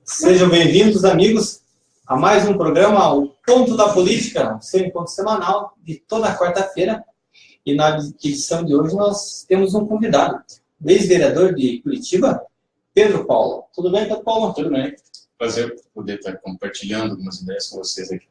Sejam bem-vindos, amigos, a mais um programa, o Ponto da Política, o seu encontro semanal de toda quarta-feira. E na edição de hoje nós temos um convidado, o ex-vereador de Curitiba, Pedro Paulo. Tudo bem, Pedro Paulo? Tudo bem. Prazer poder estar compartilhando algumas ideias com vocês aqui.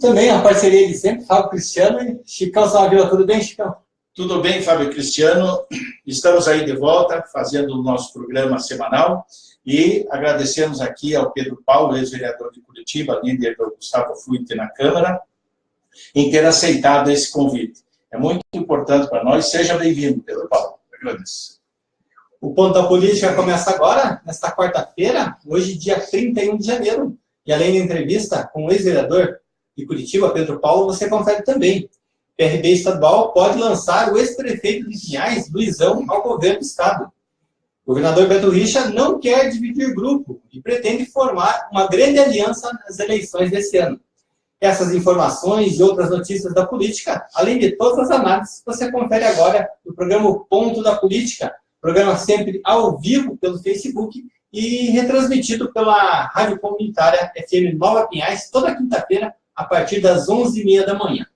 Também a parceria de sempre, Fábio Cristiano e Chicão Salvila. Tudo bem, Chicão? Tudo bem, Fábio Cristiano. Estamos aí de volta, fazendo o nosso programa semanal. E agradecemos aqui ao Pedro Paulo, ex-vereador de Curitiba, líder do Gustavo Frutti na Câmara, em ter aceitado esse convite. É muito importante para nós. Seja bem-vindo, Pedro Paulo. Agradeço. O Ponto da Política começa agora, nesta quarta-feira, hoje, dia 31 de janeiro. E além da entrevista com o ex-vereador de Curitiba, Pedro Paulo, você confere também. PRB estadual pode lançar o ex-prefeito de Pinhais, Luizão, ao governo do estado. O governador Beto Richa não quer dividir grupo e pretende formar uma grande aliança nas eleições desse ano. Essas informações e outras notícias da política, além de todas as análises, você confere agora no programa O Ponto da Política, programa sempre ao vivo pelo Facebook e retransmitido pela Rádio Comunitária FM Nova Pinhais, toda quinta-feira, a partir das 11h30 da manhã.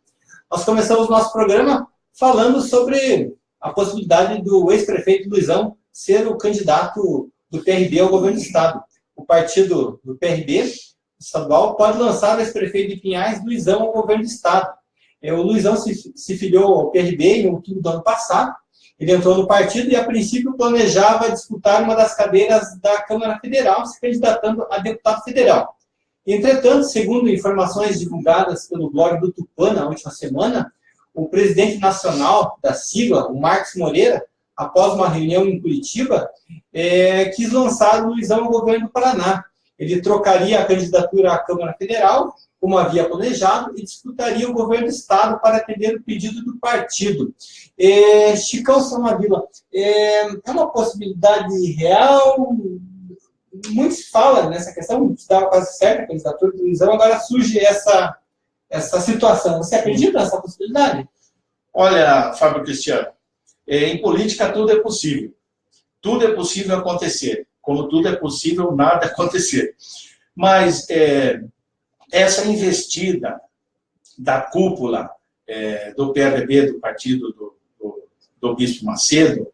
Nós começamos nosso programa falando sobre a possibilidade do ex-prefeito Luizão ser o candidato do PRB ao governo do estado. O partido do PRB estadual pode lançar o ex-prefeito de Pinhais, Luizão, ao governo do estado. O Luizão se filiou ao PRB em outubro do ano passado. Ele entrou no partido e, a princípio, planejava disputar uma das cadeiras da Câmara Federal, se candidatando a deputado federal. Entretanto, segundo informações divulgadas pelo blog do Tupã na última semana, o presidente nacional da sigla, o Marcos Moreira, após uma reunião em Curitiba, quis lançar o Luizão ao governo do Paraná. Ele trocaria a candidatura à Câmara Federal, como havia planejado, e disputaria o governo do estado para atender o pedido do partido. Chicão Salvila, é uma possibilidade real? Muito se fala nessa questão, estava quase certa a candidatura do Luizão, agora surge essa situação. Você acredita nessa possibilidade? Olha, Fábio Cristiano, em política tudo é possível. Tudo é possível acontecer. Como tudo é possível, nada acontecer. Mas essa investida da cúpula do PRB, do partido do Bispo Macedo,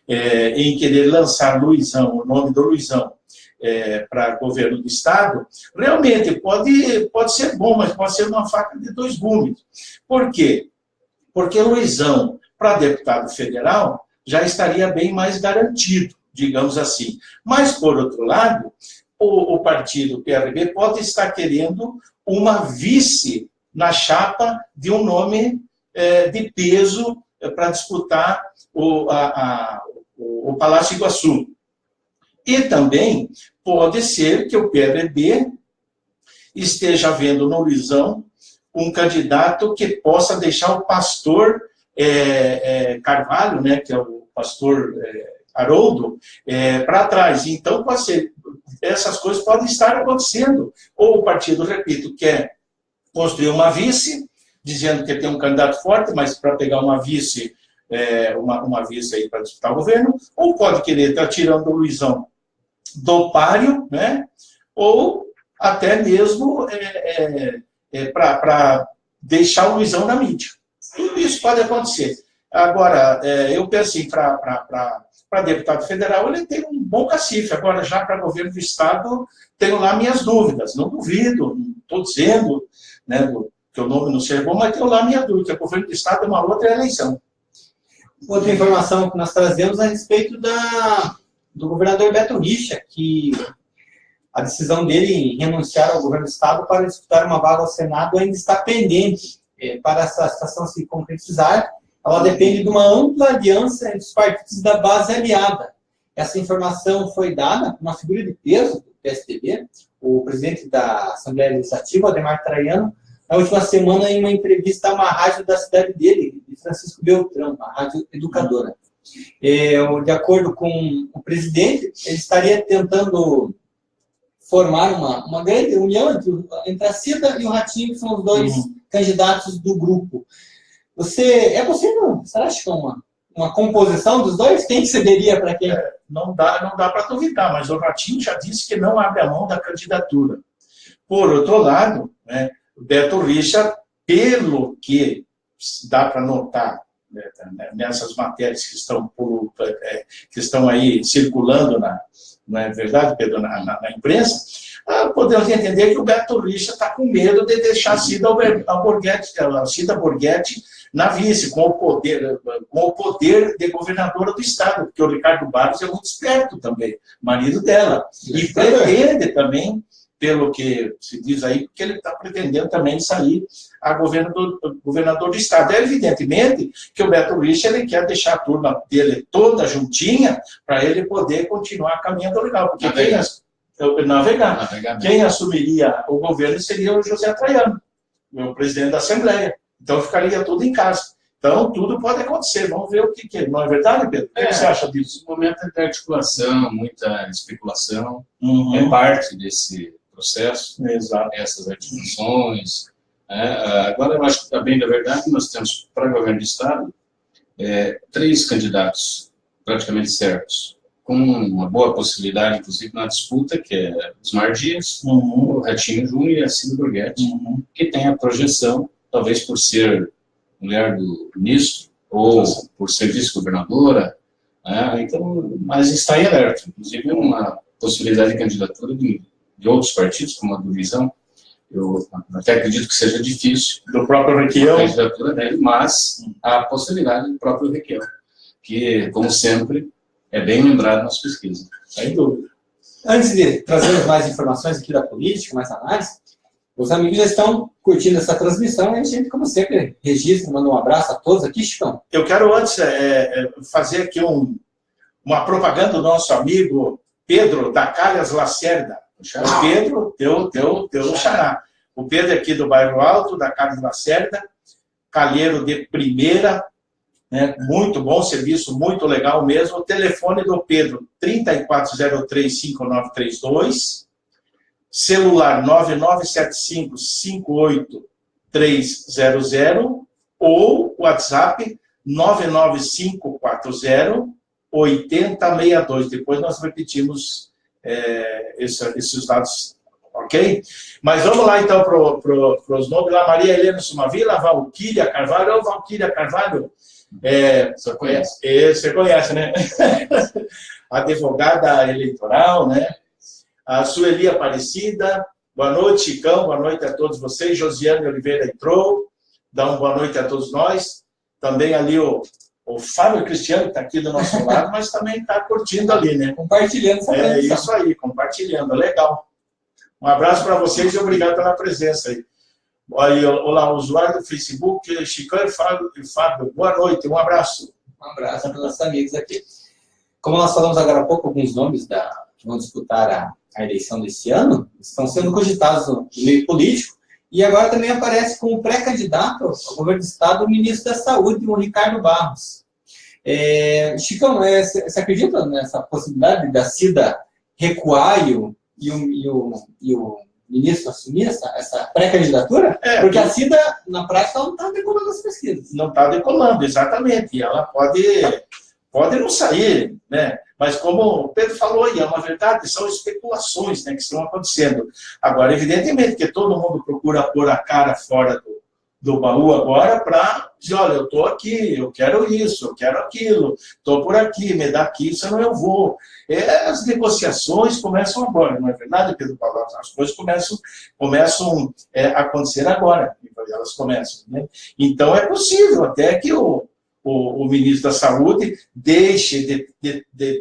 em querer lançar Luizão, o nome do Luizão, para governo do estado, realmente pode ser bom, mas pode ser uma faca de dois gumes. Por quê? Porque Luizão, para deputado federal, já estaria bem mais garantido, digamos assim. Mas, por outro lado, o partido PRB pode estar querendo uma vice na chapa de um nome de peso para disputar o Palácio Iguaçu. E também pode ser que o PRB esteja vendo no Luizão um candidato que possa deixar o pastor Carvalho, né, que é o pastor Haroldo, para trás. Então, pode ser, essas coisas podem estar acontecendo. Ou o partido, repito, quer construir uma vice, dizendo que tem um candidato forte, mas para pegar uma vice, uma vice aí para disputar o governo, ou pode querer estar tirando o Luizão do páreo, né? Ou até mesmo para deixar o Luizão na mídia. Tudo isso pode acontecer. Agora, eu penso assim, para deputado federal, ele tem um bom cacife. Agora, já para governo do estado, tenho lá minhas dúvidas. Não duvido, não estou dizendo, né, que o nome não seja bom, mas tenho lá minha dúvida. O governo do estado é uma outra eleição. Outra informação que nós trazemos a respeito do governador Beto Richa, que a decisão dele em renunciar ao governo do estado para disputar uma vaga ao Senado ainda está pendente. Para essa situação se concretizar, ela depende de uma ampla aliança entre os partidos da base aliada. Essa informação foi dada por uma figura de peso do PSDB, o presidente da Assembleia Legislativa, Ademar Traiano, na última semana em uma entrevista a uma rádio da cidade dele, de Francisco Beltrão, uma rádio educadora. De acordo com o presidente, ele estaria tentando formar uma grande união entre a Cida e o Ratinho, que são os dois candidatos do grupo. É possível, será, Chicão, uma composição dos dois? Quem que cederia para quem? Não dá para duvidar, mas o Ratinho já disse que não abre a mão da candidatura. Por outro lado, né, o Beto Richa, pelo que dá para notar, né, nessas matérias que estão aí circulando, não é verdade, Pedro, na imprensa, podemos entender que o Beto Richa está com medo de deixar a Cida Borghetti na vice, com o poder de governadora do estado, porque o Ricardo Barros é muito esperto também, marido dela, e pretende também, pelo que se diz aí, porque ele está pretendendo também sair a governador do estado. Evidentemente que o Beto Richa ele quer deixar a turma dele toda juntinha para ele poder continuar caminhando legal, porque navegar. Quem assumiria o governo seria o José Traiano, o presidente da Assembleia. Então ficaria tudo em casa. Então tudo pode acontecer. Vamos ver o que é. Não é verdade, Pedro? O que você acha disso? O momento é de articulação, muita especulação. É parte desse processo. Exato. Essas articulações. Agora, eu acho que está bem da verdade, nós temos para governo do estado 3 candidatos praticamente certos, com uma boa possibilidade, inclusive, na disputa, que é Osmar Dias, o Ratinho Júnior e a Cida Borghetti, que tem a projeção, talvez por ser mulher do ministro, ou por ser vice-governadora, então, mas está em alerta. Inclusive, uma possibilidade de candidatura de outros partidos, como a do Visão. Eu até acredito que seja difícil. Do próprio Requião. A candidatura dele, mas há a possibilidade do próprio Requião, que, como sempre, é bem lembrado nas pesquisas. Sem dúvida. Antes de trazer mais informações aqui da política, mais análise, os amigos já estão curtindo essa transmissão e a gente, como sempre, registra, manda um abraço a todos aqui, Chicão. Eu quero antes fazer aqui uma propaganda do nosso amigo Pedro da Calhas Lacerda. O Pedro, teu xará. O Pedro aqui do Bairro Alto, da Calhas Lacerda, calheiro de primeira, né? Muito bom serviço, muito legal mesmo. O telefone do Pedro, 3403-5932, celular 9975-58300 ou WhatsApp 99540-8062. Depois nós repetimos esses dados, ok? Mas vamos lá então para os nomes lá. Maria Helena Sumavila, Valquíria Carvalho. Ô, Valquíria Carvalho, Você conhece? Você conhece, né? Advogada eleitoral, né? A Sueli Aparecida, boa noite, Chicão, boa noite a todos vocês. Josiane Oliveira entrou, dá uma boa noite a todos nós. Também ali o Fábio Cristiano, que está aqui do nosso lado, mas também está curtindo ali, né? Compartilhando essa transmissão. Isso aí, compartilhando, legal. Um abraço para vocês e obrigado pela presença aí. Aí, olá, usuário do Facebook, Chicão e Fábio, boa noite, um abraço. Um abraço para os nossos amigos aqui. Como nós falamos agora há pouco, alguns nomes que vão disputar a eleição desse ano estão sendo cogitados no meio político, e agora também aparece como pré-candidato ao governo do estado o ministro da Saúde, o Ricardo Barros. Chicão, você acredita nessa possibilidade da Cida recuar e o ministro assumir essa pré-candidatura? Porque a Cida, na prática, não está decolando as pesquisas. Não está decolando, exatamente. E ela pode não sair, né? Mas como o Pedro falou aí, é uma verdade, são especulações, né, que estão acontecendo. Agora, evidentemente que todo mundo procura pôr a cara fora do baú agora para dizer, olha, eu estou aqui, eu quero isso, eu quero aquilo, estou por aqui, me dá aqui, senão eu vou. As negociações começam agora, não é verdade, Pedro Paulo? As coisas começam a acontecer agora, elas começam, né? Então, é possível até que o ministro da Saúde deixe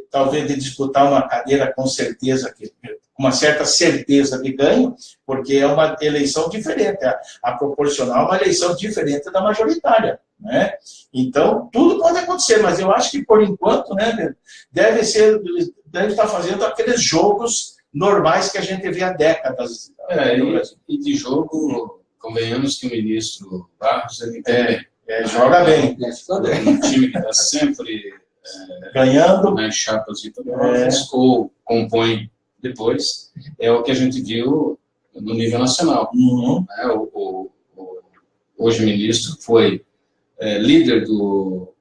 talvez de disputar uma cadeira com certeza, com uma certa certeza de ganho, porque é uma eleição diferente. A proporcional é uma eleição diferente da majoritária, né? Então, tudo pode acontecer, mas eu acho que, por enquanto, né, deve estar fazendo aqueles jogos normais que a gente vê há décadas. E de jogo, convenhamos que o ministro Barros, ele joga bem. Um time que está sempre ganhando nas chapas vitoriosas, ou compõe depois, é o que a gente viu no nível nacional. Hoje o ministro foi líder do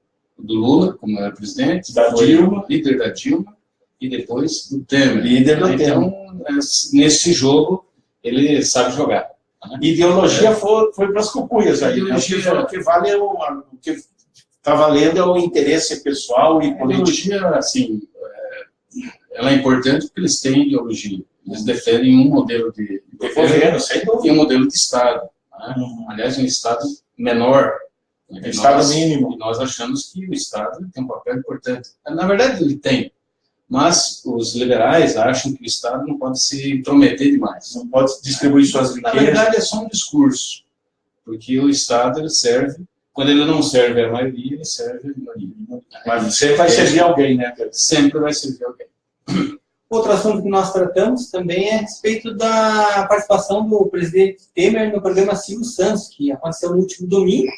do Lula, como era presidente, da Dilma, líder da Dilma, e depois do Temer. Líder do Temer. Então, nesse jogo, ele sabe jogar. Né? Ideologia foi para as cucuias aí. Ideologia, né? O que vale o que está valendo é o interesse pessoal e político. Ideologia, assim, ela é importante porque eles têm ideologia. Eles defendem um modelo de governo e um modelo de Estado. Né? Aliás, um Estado menor. Estado mínimo. E nós achamos que o Estado tem um papel importante. Na verdade, ele tem. Mas os liberais acham que o Estado não pode se intrometer demais. Não pode distribuir suas riquezas. Na verdade, é só um discurso. Porque o Estado ele serve, quando ele não serve a maioria, ele serve a minoria. Mas sempre vai servir alguém, né? Sempre vai servir alguém. Outro assunto que nós tratamos também é a respeito da participação do presidente Temer no programa Silvio Santos, que aconteceu no último domingo.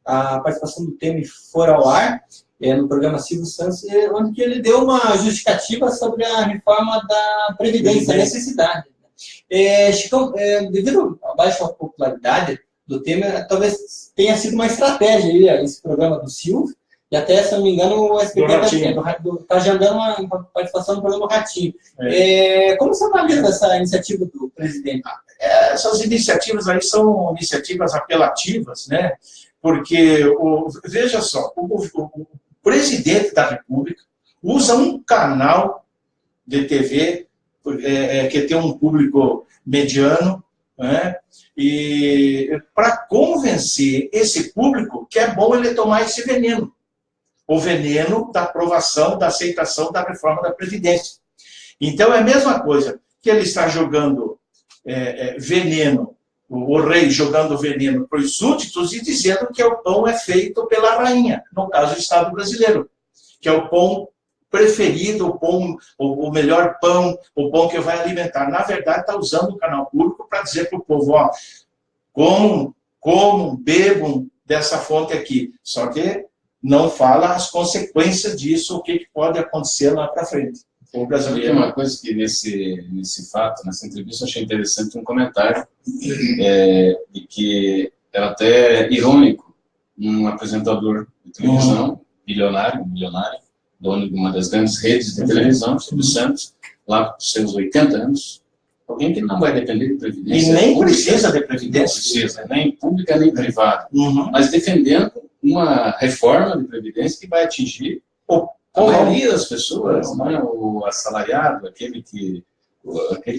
A participação do Temer foi ao ar no programa Silvio Santos, onde ele deu uma justificativa sobre a reforma da Previdência, a necessidade. Chicão, devido à baixa popularidade do Temer, talvez tenha sido uma estratégia esse programa do Silvio, e até, se não me engano, o SBT está agendando uma participação no programa Ratinho. Como você analisa essa iniciativa do presidente? Essas iniciativas aí são iniciativas apelativas, né? Porque, veja só, o presidente da República usa um canal de TV que tem um público mediano, né? E para convencer esse público que é bom ele tomar esse veneno, o veneno da aprovação, da aceitação da reforma da Previdência. Então é a mesma coisa que ele está jogando veneno, o rei jogando veneno para os súditos e dizendo que o pão é feito pela rainha, no caso do Estado brasileiro, que é o pão preferido, o melhor pão, o pão que vai alimentar. Na verdade, está usando o canal público para dizer para o povo, ó, comam, bebam dessa fonte aqui. Só que não fala as consequências disso, o que pode acontecer lá para frente. O brasileiro. Tem uma coisa que nesse fato, nessa entrevista, eu achei interessante um comentário de que era até irônico um apresentador de televisão, milionário, dono de uma das grandes redes de televisão, Silvio Santos, lá com seus 80 anos, alguém que não vai depender de previdência. E nem precisa de previdência. Não precisa, nem pública nem privada. Mas defendendo uma reforma de previdência que vai atingir a maioria das pessoas, né? O assalariado, aquele que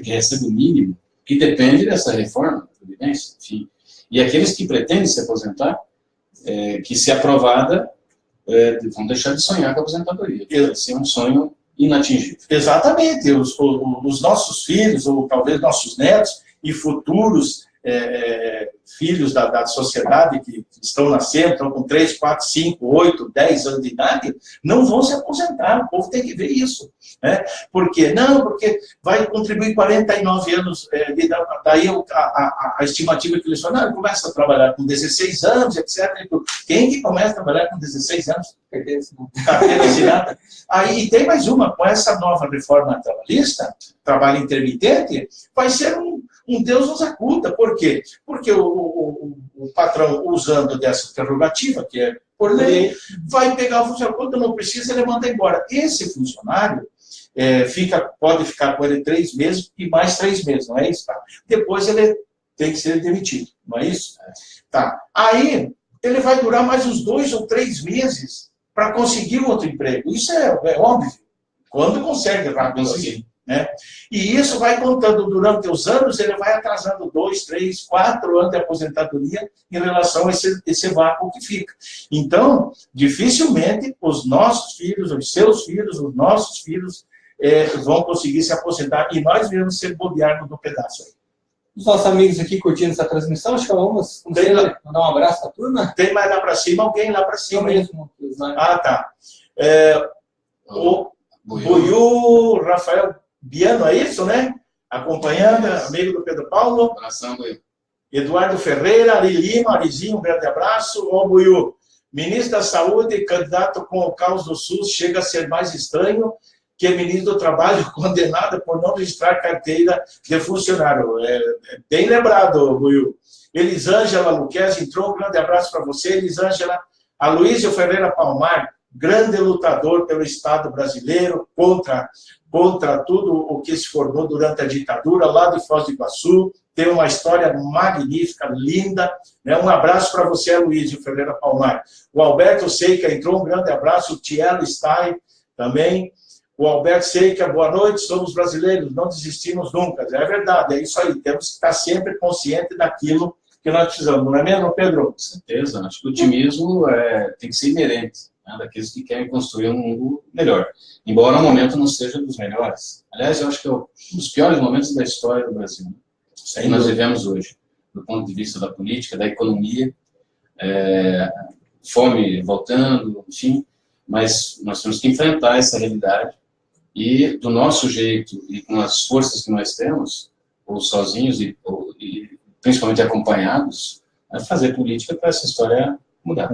recebe o mínimo, que depende dessa reforma da previdência, enfim. E aqueles que pretendem se aposentar, que se aprovada, vão deixar de sonhar com a aposentadoria. Vai ser um sonho inatingível. Exatamente. Os nossos filhos, ou talvez nossos netos, e futuros filhos da sociedade que estão nascendo, estão com 3, 4, 5, 8, 10 anos de idade, não vão se aposentar. O povo tem que ver isso. Né? Por quê? Não, porque vai contribuir 49 anos de idade. Daí a estimativa que eles falam, não, começa a trabalhar com 16 anos, etc. Quem que começa a trabalhar com 16 anos? Carteira assinada. Aí tem mais uma, com essa nova reforma trabalhista, trabalho intermitente, vai ser um Deus nos acuda. Por quê? Porque o patrão, usando dessa prerrogativa, que é por lei, vai pegar o funcionário. Quando não precisa, ele manda embora. Esse funcionário pode ficar com ele 3 meses e mais 3 meses, não é isso? Tá? Depois ele tem que ser demitido, não é isso? Tá. Aí ele vai durar mais uns 2 ou 3 meses para conseguir outro emprego. Isso é óbvio. Quando consegue rapidamente. Né? E isso vai contando durante os anos, ele vai atrasando 2, 3, 4 anos de aposentadoria em relação a esse vácuo que fica. Então, dificilmente os nossos filhos, os seus filhos, os nossos filhos vão conseguir se aposentar e nós mesmos ser bobearmos no pedaço aí. Os nossos amigos aqui curtindo essa transmissão, acho que vamos mandar um abraço para a turma. Tem mais lá para cima, alguém lá para cima mesmo. Ah, tá. O Buiú, Rafael Biano, é isso, né? Acompanhando, amigo do Pedro Paulo. Abração, Buiú. Eduardo Ferreira, Ari Lima, Arizinho, um grande abraço. Ô, Buiú, ministro da Saúde, candidato com o caos do SUS, chega a ser mais estranho que ministro do Trabalho condenado por não registrar carteira de funcionário. Bem lembrado, Buiú. Elisângela Luquez entrou, um grande abraço para você, Elisângela. Aloysio Ferreira Palmar, grande lutador pelo Estado brasileiro, contra tudo o que se formou durante a ditadura, lá de Foz do Iguaçu, tem uma história magnífica, linda, né? Um abraço para você, Aloysio Ferreira Palmar. O Alberto Seica entrou, um grande abraço, o Tielo Stein também. O Alberto Seica, boa noite, somos brasileiros, não desistimos nunca. É verdade, é isso aí, temos que estar sempre conscientes daquilo que nós precisamos, não é mesmo, Pedro? Com certeza, acho que o otimismo tem que ser inerente, né, daqueles que querem construir um mundo melhor, embora o momento não seja dos melhores. Aliás, eu acho que é um dos piores momentos da história do Brasil, né? Isso que nós vivemos hoje, do ponto de vista da política, da economia, fome voltando, enfim, mas nós temos que enfrentar essa realidade e, do nosso jeito e com as forças que nós temos, ou sozinhos e principalmente acompanhados, fazer política para essa história mudar.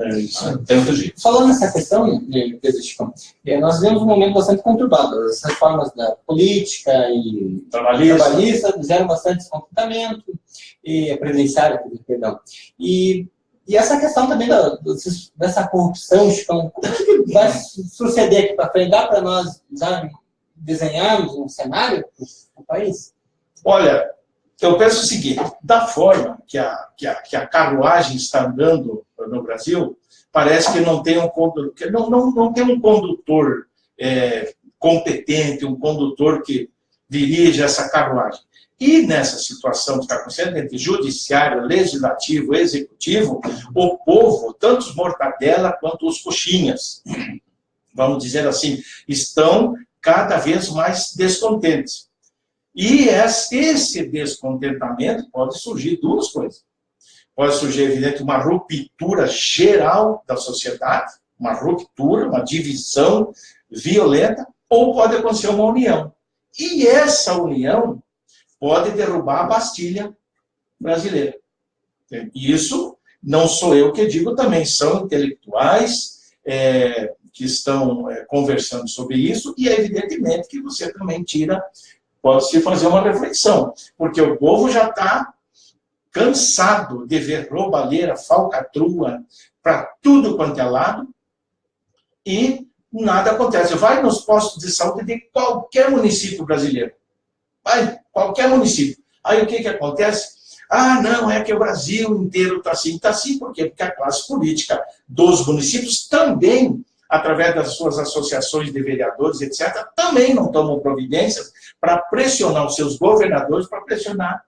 Tem outro jeito. Falando nessa questão, Pedro Chico, nós vivemos um momento bastante conturbado. As reformas da política e trabalhista fizeram bastante descontentamento, e previdenciário, perdão. E essa questão também dessa corrupção, Chico, o que vai suceder aqui para frente? Dá para nós já desenharmos um cenário para o país? Olha, eu penso o seguinte, da forma que a carruagem está andando no Brasil, parece que não tem um condutor, não tem um condutor competente, um condutor que dirige essa carruagem. E nessa situação que está acontecendo entre judiciário, legislativo, executivo, o povo, tanto os mortadela quanto os coxinhas, vamos dizer assim, estão cada vez mais descontentes. E esse descontentamento pode surgir duas coisas. Pode surgir, evidente, uma ruptura geral da sociedade, uma ruptura, uma divisão violenta, ou pode acontecer uma união. E essa união pode derrubar a Bastilha brasileira. E isso não sou eu que digo também, são intelectuais que estão conversando sobre isso, e evidentemente que você também pode-se fazer uma reflexão, porque o povo já está cansado de ver roubalheira, falcatrua, para tudo quanto é lado, e nada acontece. Vai nos postos de saúde de qualquer município brasileiro. Vai, qualquer município. Aí o que acontece? Ah, não, é que o Brasil inteiro está assim. Está assim por quê? Porque a classe política dos municípios também, através das suas associações de vereadores, etc., também não tomam providências para pressionar os seus governadores, para pressionar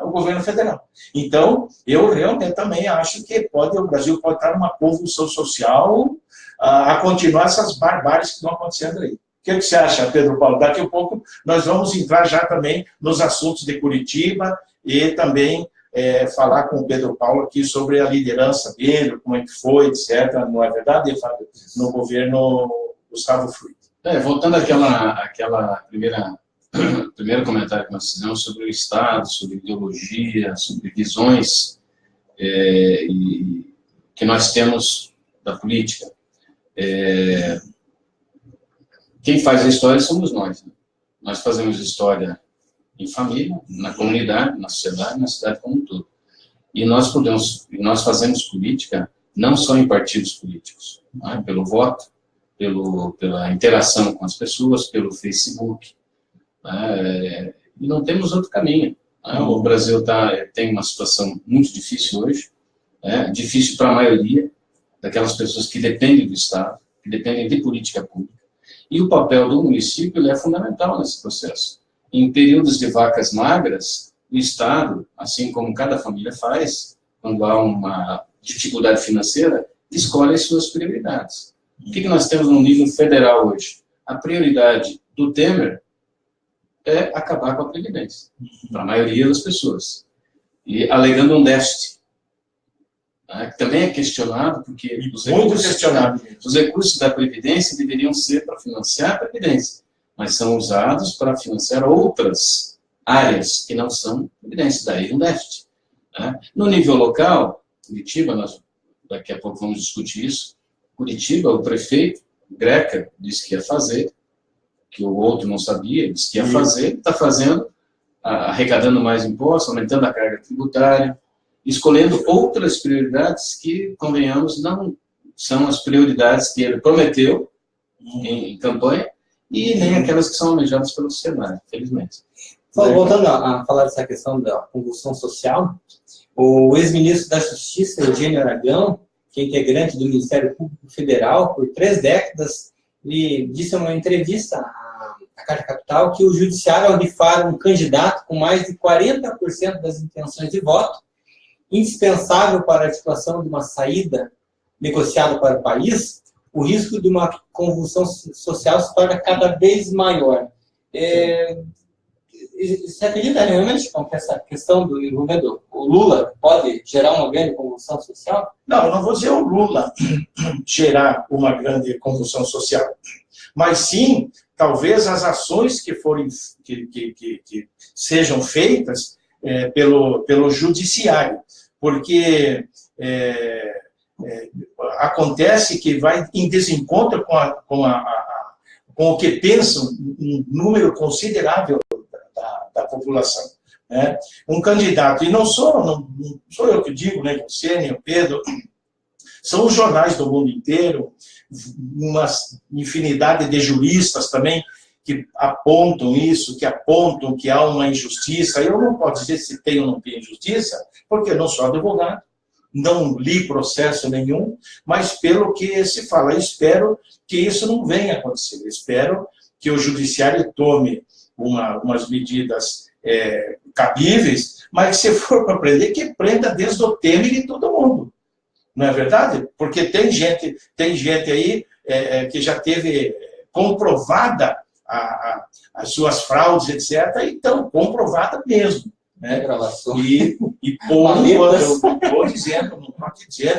o governo federal. Então, eu realmente também acho que o Brasil pode estar numa convulsão social a continuar essas barbáries que estão acontecendo aí. O que você acha, Pedro Paulo? Daqui a pouco nós vamos entrar já também nos assuntos de Curitiba e também falar com o Pedro Paulo aqui sobre a liderança dele, como é que foi, etc. Não é verdade, Fábio? No governo Gustavo Fruit. Voltando àquela primeiro comentário que nós fizemos sobre o Estado, sobre ideologia, sobre visões que nós temos da política. Quem faz a história somos nós. Né? Nós fazemos história em família, na comunidade, na sociedade, na cidade como um todo. E nós fazemos política não só em partidos políticos, né? Pelo voto, pela interação com as pessoas, pelo Facebook. E não temos outro caminho. O Brasil tem uma situação muito difícil hoje, difícil para a maioria daquelas pessoas que dependem do Estado, que dependem de política pública. E o papel do município é fundamental nesse processo. Em períodos de vacas magras, o Estado, assim como cada família faz, quando há uma dificuldade financeira, escolhe as suas prioridades. O que nós temos no nível federal hoje? A prioridade do Temer é acabar com a Previdência, para a maioria das pessoas, e alegando um déficit, que também é questionado, porque os recursos da Previdência deveriam ser para financiar a Previdência, mas são usados para financiar outras áreas que não são Previdência, daí um déficit. No nível local, Curitiba, nós daqui a pouco vamos discutir isso, Curitiba, o prefeito, Greca, disse que ia fazer, que o outro não sabia, disse que ia fazer, está fazendo, arrecadando mais impostos, aumentando a carga tributária, escolhendo outras prioridades que, convenhamos, não são as prioridades que ele prometeu em campanha e nem aquelas que são almejadas pelo cenário, felizmente. Voltando a falar dessa questão da convulsão social, o ex-ministro da Justiça, Eugênio Aragão, que é integrante do Ministério Público Federal por 3 décadas, ele disse em uma entrevista à Carta Capital que o judiciário, ao rifar um candidato com mais de 40% das intenções de voto, indispensável para a articulação de uma saída negociada para o país, o risco de uma convulsão social se torna cada vez maior. Você acredita realmente que essa questão do envolvimento, o Lula pode gerar uma grande convulsão social? Não, eu não vou dizer o Lula gerar uma grande convulsão social, mas sim, talvez as ações que sejam feitas pelo judiciário, porque acontece que vai em desencontro com o que pensam um número considerável da população. Né? Um candidato, e não sou eu que digo, nem você, nem o Pedro, são os jornais do mundo inteiro, uma infinidade de juristas também que apontam isso, que apontam que há uma injustiça. Eu não posso dizer se tem ou não tem injustiça, porque eu não sou advogado, não li processo nenhum, mas pelo que se fala, eu espero que isso não venha a acontecer. Eu espero que o judiciário tome umas medidas cabíveis, mas se for para prender, que prenda desde o Temer e todo mundo. Não é verdade? Porque tem gente aí que já teve comprovada as suas fraudes, etc., então, comprovada mesmo. Né? E por enquanto, eu não estou dizendo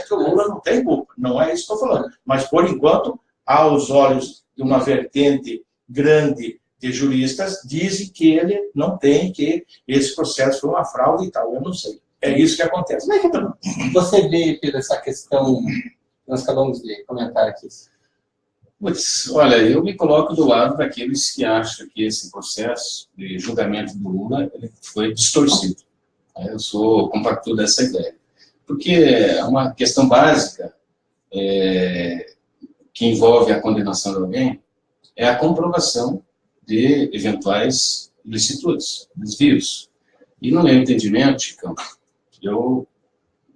que o Lula não tem culpa, não é isso que estou falando, mas por enquanto, aos olhos de uma vertente grande de juristas, dizem que ele não tem, que esse processo foi uma fraude e tal, eu não sei. É isso que acontece. Como é que você vê, Pedro, essa questão que nós acabamos de comentar aqui? Olha, eu me coloco do lado daqueles que acham que esse processo de julgamento do Lula ele foi distorcido. Eu sou compacto dessa ideia. Porque é uma questão básica que envolve a condenação de alguém é a comprovação de eventuais ilicitudes, desvios. E no meu entendimento, Chicão, eu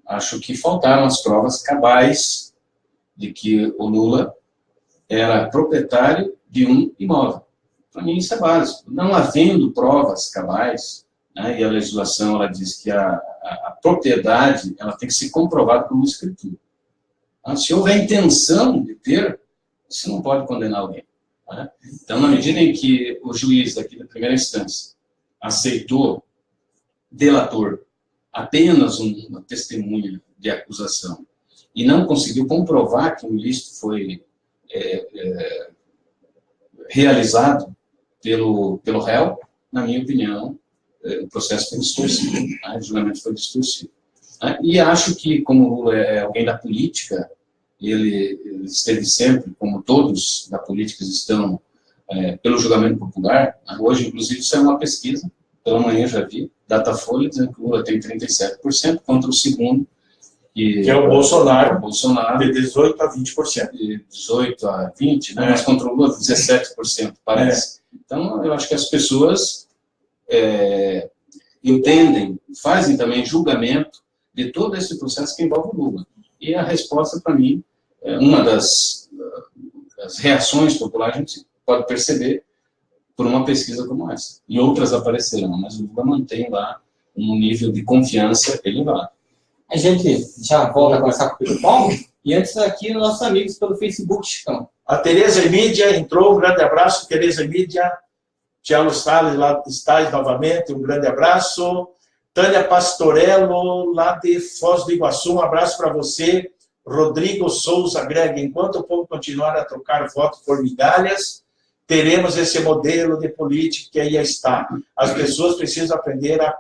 acho que faltaram as provas cabais de que o Lula era proprietário de um imóvel. Para mim isso é básico. Não havendo provas cabais, né, e a legislação ela diz que a propriedade ela tem que ser comprovada por uma escritura. Se houver intenção de ter, você não pode condenar alguém. Né? Então, na medida em que o juiz daqui da primeira instância aceitou delator apenas uma testemunha de acusação e não conseguiu comprovar que o ilícito foi realizado pelo réu, na minha opinião, o processo foi distorcido, né? O julgamento foi distorcido. Né? E acho que, como o Lula é alguém da política, ele esteve sempre, como todos da política estão, pelo julgamento popular. Hoje, inclusive, isso é uma pesquisa, pela manhã já vi, Datafolha, dizendo que o Lula tem 37% contra o segundo, que é o Bolsonaro, de 18% a 20%. De 18% a 20%, né? Mas contra o Lula, 17%, parece. Então, eu acho que as pessoas entendem, fazem também julgamento de todo esse processo que envolve o Lula. E a resposta, para mim, uma das reações populares, a gente pode perceber por uma pesquisa como essa. E outras aparecerão, mas o Lula mantém lá um nível de confiança elevado. A gente já volta a conversar com o Pedro Paulo, e antes aqui, nossos amigos pelo Facebook, Chicão. A Tereza Emídia entrou, um grande abraço, Tereza Emídia. Tiago Salles, lá estás novamente, um grande abraço. Tânia Pastorello, lá de Foz do Iguaçu, um abraço para você. Rodrigo Souza agrega, enquanto o povo continuar a trocar voto por migalhas, teremos esse modelo de política que aí está. As pessoas precisam aprender a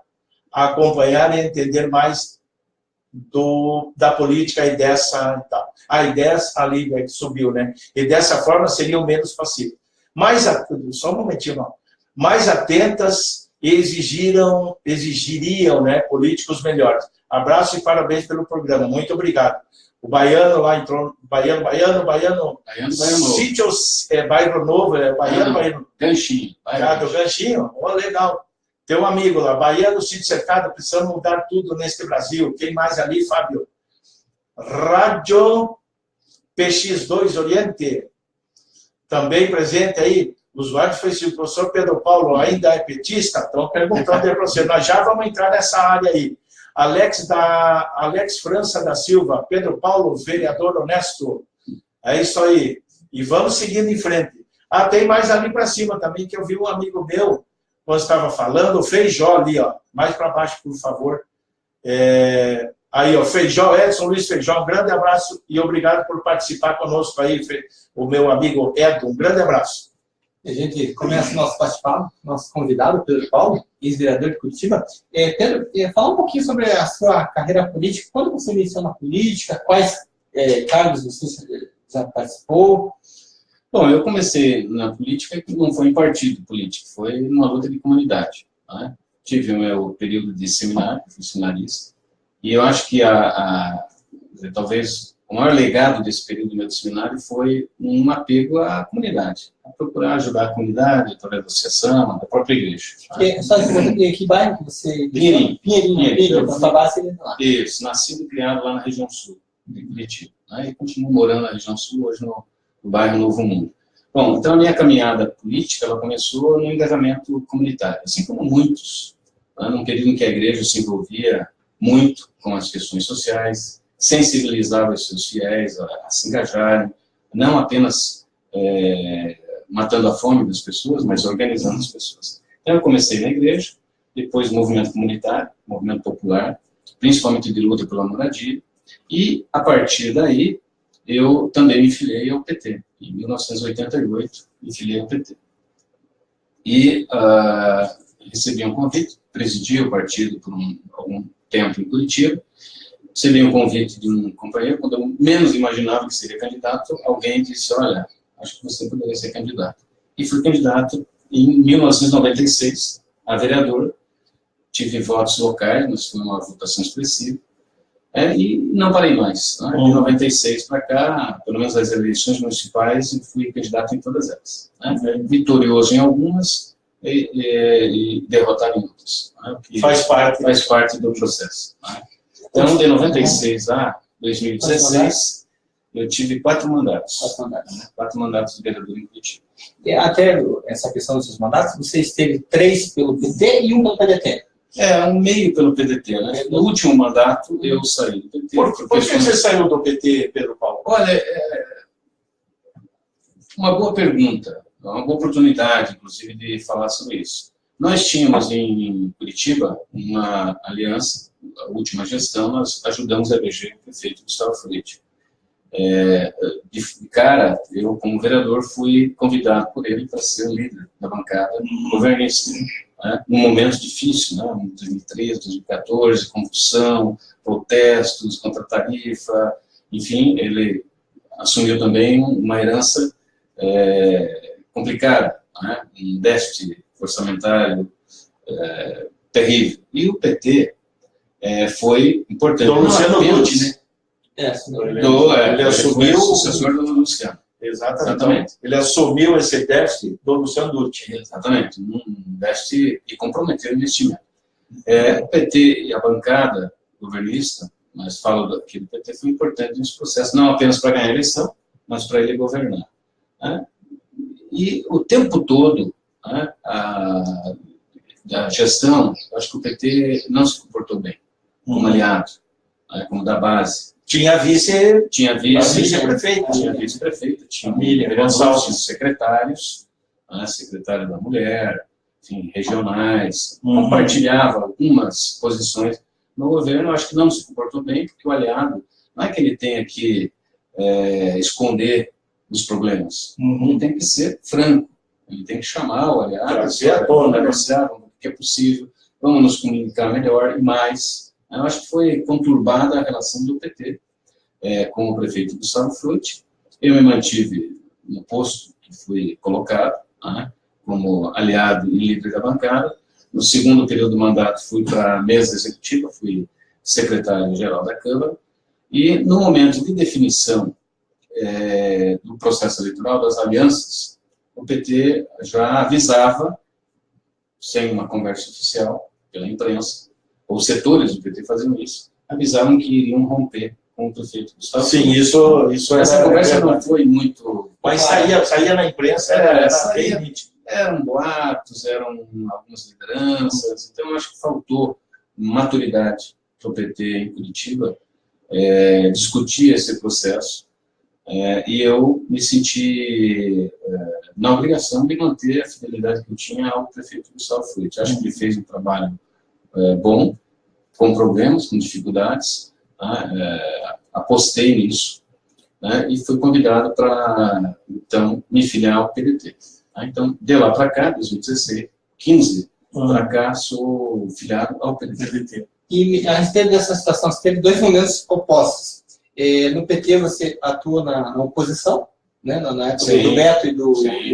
acompanhar e entender mais da política e dessa... Tá. E dessa ali que subiu, né? E dessa forma seriam menos passivos. Só um momentinho, não. Mais atentas exigiriam, né, políticos melhores. Abraço e parabéns pelo programa. Muito obrigado. O Baiano lá entrou, Baiano, Sítio, Bairro Novo, Baiano. Ganchinho. Do Ganchinho, legal. Tem um amigo lá, Baiano, Sítio Cercado, precisamos mudar tudo neste Brasil. Quem mais ali, Fábio? Rádio PX2 Oriente, também presente aí. O usuário foi o professor Pedro Paulo, ainda é petista? Estão perguntando aí para você. Nós já vamos entrar nessa área aí. Alex França da Silva, Pedro Paulo, vereador honesto. É isso aí. E vamos seguindo em frente. Tem mais ali para cima também, que eu vi um amigo meu, quando estava falando, o Feijó ali, ó. Mais para baixo, por favor. Aí, ó, Feijó, Edson Luiz Feijó, um grande abraço e obrigado por participar conosco aí, o meu amigo Edson. Um grande abraço. A gente começa o nosso bate-papo, nosso convidado, Pedro Paulo, ex-vereador de Curitiba. Pedro, fala um pouquinho sobre a sua carreira política. Quando você iniciou na política? Quais cargos você já participou? Bom, eu comecei na política que não foi em partido político, foi numa luta de comunidade. Né? Tive o meu período de seminário, fui seminarista, e eu acho que talvez o maior legado desse período meu de seminário foi um apego à comunidade, a procurar ajudar a comunidade, através da associação, da própria igreja. Só que bairro que você... Pinheirinho, da sua base lá. Isso, nascido e criado lá na região sul de Curitiba. Né? E continuo morando na região sul, hoje no bairro Novo Mundo. Bom, então a minha caminhada política, ela começou no engajamento comunitário, assim como muitos, né? Num período em que a igreja se envolvia muito com as questões sociais, sensibilizava os seus fiéis a se engajarem, não apenas matando a fome das pessoas, mas organizando as pessoas. Então eu comecei na igreja, depois movimento comunitário, movimento popular, principalmente de luta pela moradia, e a partir daí eu também me filiei ao PT. Em 1988, me filiei ao PT. E recebi um convite, presidi o partido por algum tempo em Curitiba, recebi um convite de um companheiro, quando eu menos imaginava que seria candidato, alguém disse, olha, acho que você poderia ser candidato. E fui candidato em 1996 a vereador, tive votos locais, mas foi uma votação expressiva, e não parei mais. Né? De 96 para cá, pelo menos as eleições municipais, fui candidato em todas elas. Né? Vitorioso em algumas e derrotado em outras. Né? Faz parte do processo. Né? Então, de 96 a 2016, eu tive 4 mandatos. 4 mandatos de vereador em Curitiba. Até essa questão dos seus mandatos, você esteve 3 pelo PT e 1 pelo PDT. Um meio pelo PDT, né? No último mandato, eu saí do PT. Por que você saiu do PT, Pedro Paulo? Olha, uma boa pergunta, uma boa oportunidade, inclusive, de falar sobre isso. Nós tínhamos em Curitiba uma aliança, a última gestão, nós ajudamos a eleger o prefeito Gustavo Freite. De cara, eu, como vereador, fui convidado por ele para ser o líder da bancada governista. Num momento difícil, né? 2013, 2014, convulsão, protestos contra a tarifa, enfim, ele assumiu também uma herança complicada, né? Um déficit orçamentário terrível. E o PT foi importante. Então, Luciano Huck, né? Ele assumiu o sucessor do Luciano. Exatamente. Ele assumiu esse déficit do Luciano Huck. Exatamente. Um déficit e comprometeu o investimento. O PT e a bancada governista, mas falo aqui do PT, foi importante nesse processo, não apenas para ganhar a eleição, mas para ele governar. E o tempo todo, a gestão, acho que o PT não se comportou bem, como aliado, como da base. Tinha vice-prefeita. Tinha vice-prefeita, tinha vereadores, secretários, secretário da mulher, enfim, regionais, compartilhava algumas posições no governo. Acho que não se comportou bem, porque o aliado, não é que ele tenha que esconder os problemas, ele tem que ser franco, ele tem que chamar o aliado, negociar o que é possível, vamos nos comunicar melhor e mais. Eu acho que foi conturbada a relação do PT com o prefeito Gustavo Freite. Eu me mantive no posto que fui colocado, como aliado e líder da bancada. No segundo período do mandato, fui para a mesa executiva, fui secretário-geral da Câmara. E no momento de definição do processo eleitoral, das alianças, o PT já avisava, sem uma conversa oficial, pela imprensa, ou setores do PT faziam isso, avisavam que iriam romper com o prefeito Gustavo. Sim, isso essa conversa não foi muito... Mas saía na imprensa, eram boatos, eram algumas lideranças, então eu acho que faltou maturidade para o PT em Curitiba discutir esse processo, e eu me senti na obrigação de manter a fidelidade que eu tinha ao prefeito Gustavo Frutti. Acho que ele fez um trabalho bom, com problemas, com dificuldades, apostei nisso, né, e fui convidado para, então, me filiar ao PDT. Então, de lá para cá, 2016, 15 para cá, sou filiado ao PDT. E a respeito dessa situação, você teve dois momentos opostos. No PT você atua na oposição, né, na época do Beto e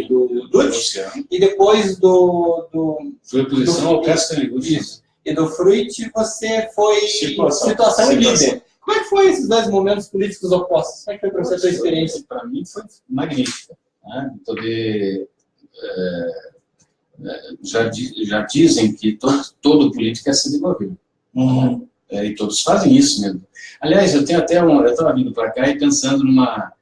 do Dutti, e depois Foi oposição ao Castanheira. E do Frutti você foi situação e líder. Como é que foi esses dois momentos políticos opostos? Como é que foi para você a sua experiência? Para mim foi magnífica. Né? Já dizem que todo político é ser de governo. E todos fazem isso mesmo. Aliás, eu estava vindo para cá e pensando numa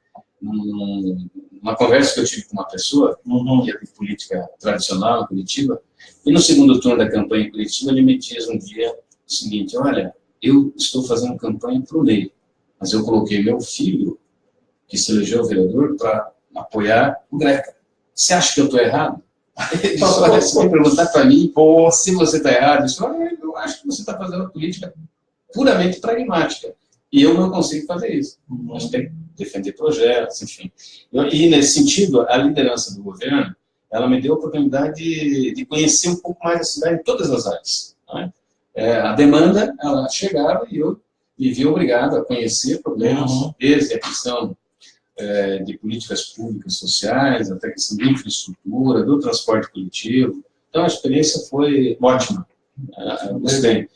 conversa que eu tive com uma pessoa, que é de política tradicional, Curitiba, e no segundo turno da campanha em Curitiba, ele me diz um dia o seguinte: olha, eu estou fazendo campanha para o Ney, mas eu coloquei meu filho, que se elegeu vereador, para apoiar o Greca. Você acha que eu estou errado? Você vai perguntar para mim se você está errado. Eu acho que você está fazendo uma política puramente pragmática. E eu não consigo fazer isso. A gente tem que defender projetos, enfim. E, nesse sentido, a liderança do governo, ela me deu a oportunidade de conhecer um pouco mais a cidade em todas as áreas. Né? A demanda, ela chegava e eu me vi obrigado a conhecer problemas, desde a questão de políticas públicas sociais, até a questão de infraestrutura, do transporte coletivo. Então, a experiência foi ótima. Gostei.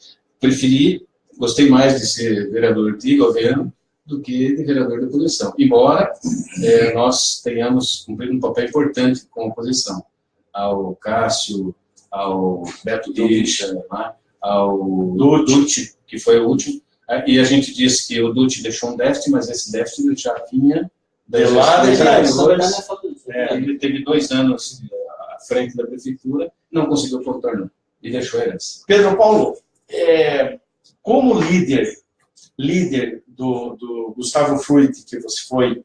Gostei mais de ser vereador de governo do que de vereador de oposição. Embora nós tenhamos cumprido um papel importante com a oposição. Ao Cássio, ao Beto Richa, ao Dutti, que foi o último. E a gente disse que o Dutti deixou um déficit, mas esse déficit já vinha ele teve 2 anos à frente da prefeitura, não conseguiu contornar e deixou a herança. Pedro Paulo, como líder do Gustavo Frutti que você foi,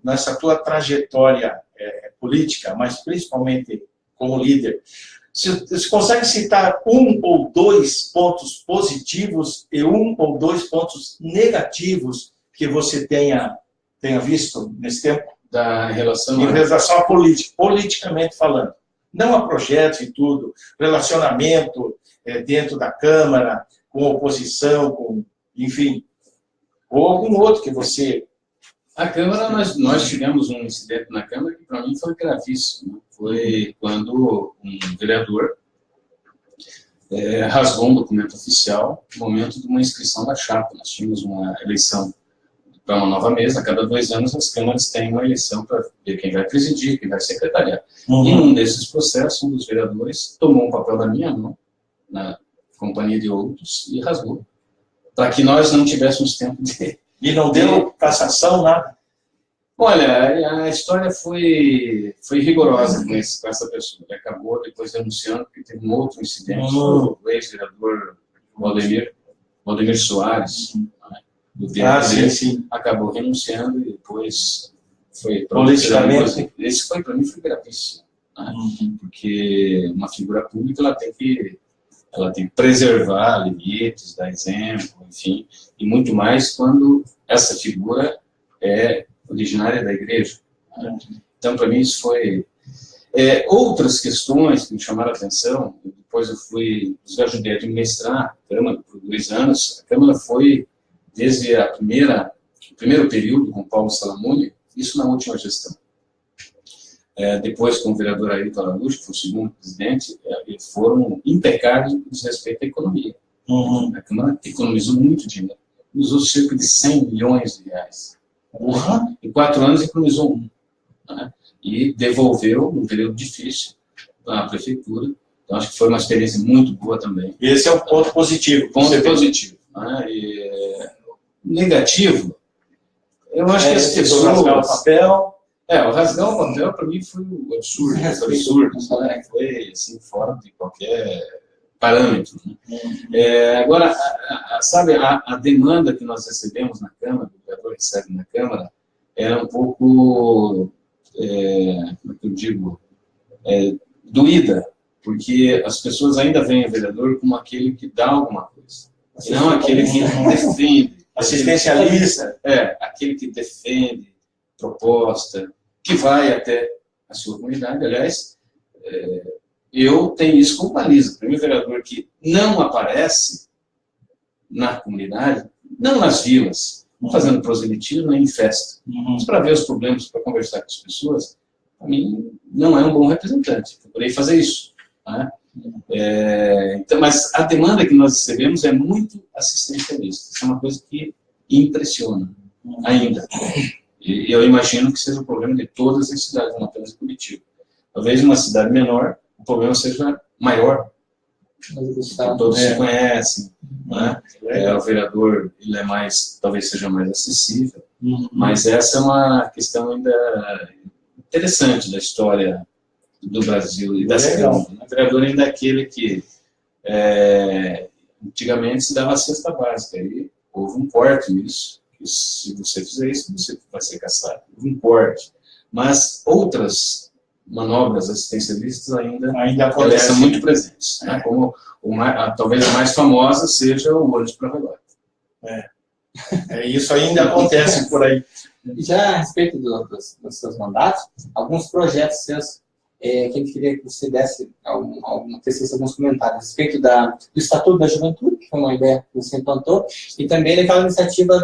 nessa tua trajetória política, mas principalmente como líder, você consegue citar 1 ou 2 pontos positivos e 1 ou 2 pontos negativos que você tenha visto nesse tempo? Em relação à política, politicamente falando. Não a projetos e tudo, relacionamento dentro da Câmara, com oposição, enfim, ou algum outro que você... A Câmara, nós tivemos um incidente na Câmara que para mim foi gravíssimo. Foi quando um vereador rasgou um documento oficial no momento de uma inscrição da chapa. Nós tínhamos uma eleição para uma nova mesa. A cada 2 anos as câmaras têm uma eleição para ver quem vai presidir, quem vai secretariar. E num desses processos, um dos vereadores tomou um papel da minha mão, na companhia de outros, e rasgou. Para que nós não tivéssemos tempo de... E não deu cassação, nada? Olha, a história foi rigorosa com essa pessoa. Ele acabou depois denunciando porque teve um outro incidente. O ex-vereador Valdemir Soares, do PDT, acabou renunciando e depois foi... Politicamente? Esse foi, para mim, foi gravíssimo. Né? Porque uma figura pública, ela tem que preservar limites, dar exemplo, enfim, e muito mais quando essa figura é originária da igreja. Né? Então, para mim, isso foi... outras questões que me chamaram a atenção, depois eu ajudei a administrar a Câmara por 2 anos. A Câmara foi, desde o primeiro período com Paulo Salamone, isso na última gestão. Depois, com o vereador Ayrton Araújo, que foi o segundo presidente, eles foram impecáveis no que diz respeito à economia. A Câmara economizou muito dinheiro. usou cerca de 100 milhões de reais. Em 4 anos, economizou 1. Né? E devolveu, num período difícil, à prefeitura. Então, acho que foi uma experiência muito boa também. E esse é o ponto positivo. Ponto positivo. Né? Negativo, eu acho que as pessoas... rasgar o papel. O rasgar o papel, para mim, foi um absurdo. Foi, assim, fora de qualquer parâmetro. Né? Agora, sabe, a demanda que nós recebemos na Câmara, o vereador recebe na Câmara, era um pouco, como é que eu digo, doída, porque as pessoas ainda veem o vereador como aquele que dá alguma coisa, não aquele que defende. Assistencialista. Aquele que defende proposta, que vai até a sua comunidade. Aliás, eu tenho isso como baliza. O primeiro vereador que não aparece na comunidade, não nas vilas, não fazendo proselitismo nem em festa, mas para ver os problemas, para conversar com as pessoas, para mim, não é um bom representante. Procurei fazer isso. Né? Então, mas a demanda que nós recebemos é muito assistencialista. Isso é uma coisa que impressiona ainda. E eu imagino que seja o problema de todas as cidades, não apenas Curitiba. Talvez uma cidade menor, o problema seja maior. Todos se conhecem. Né? O vereador, ele é mais, talvez seja mais acessível. Mas essa é uma questão ainda interessante da história do Brasil e da cidade. O vereador ainda é aquele que antigamente se dava a cesta básica. E houve um corte nisso. Se você fizer isso, você vai ser caçado. Houve um corte. Mas outras manobras assistencialistas ainda são muito presentes. Né? Como talvez a mais famosa seja o olho de prova-velório. Isso ainda acontece por aí. Já a respeito dos seus mandatos, alguns projetos seus, que a gente queria que você desse alguns comentários a respeito do Estatuto da Juventude, que foi uma ideia que você implantou, e também daquela iniciativa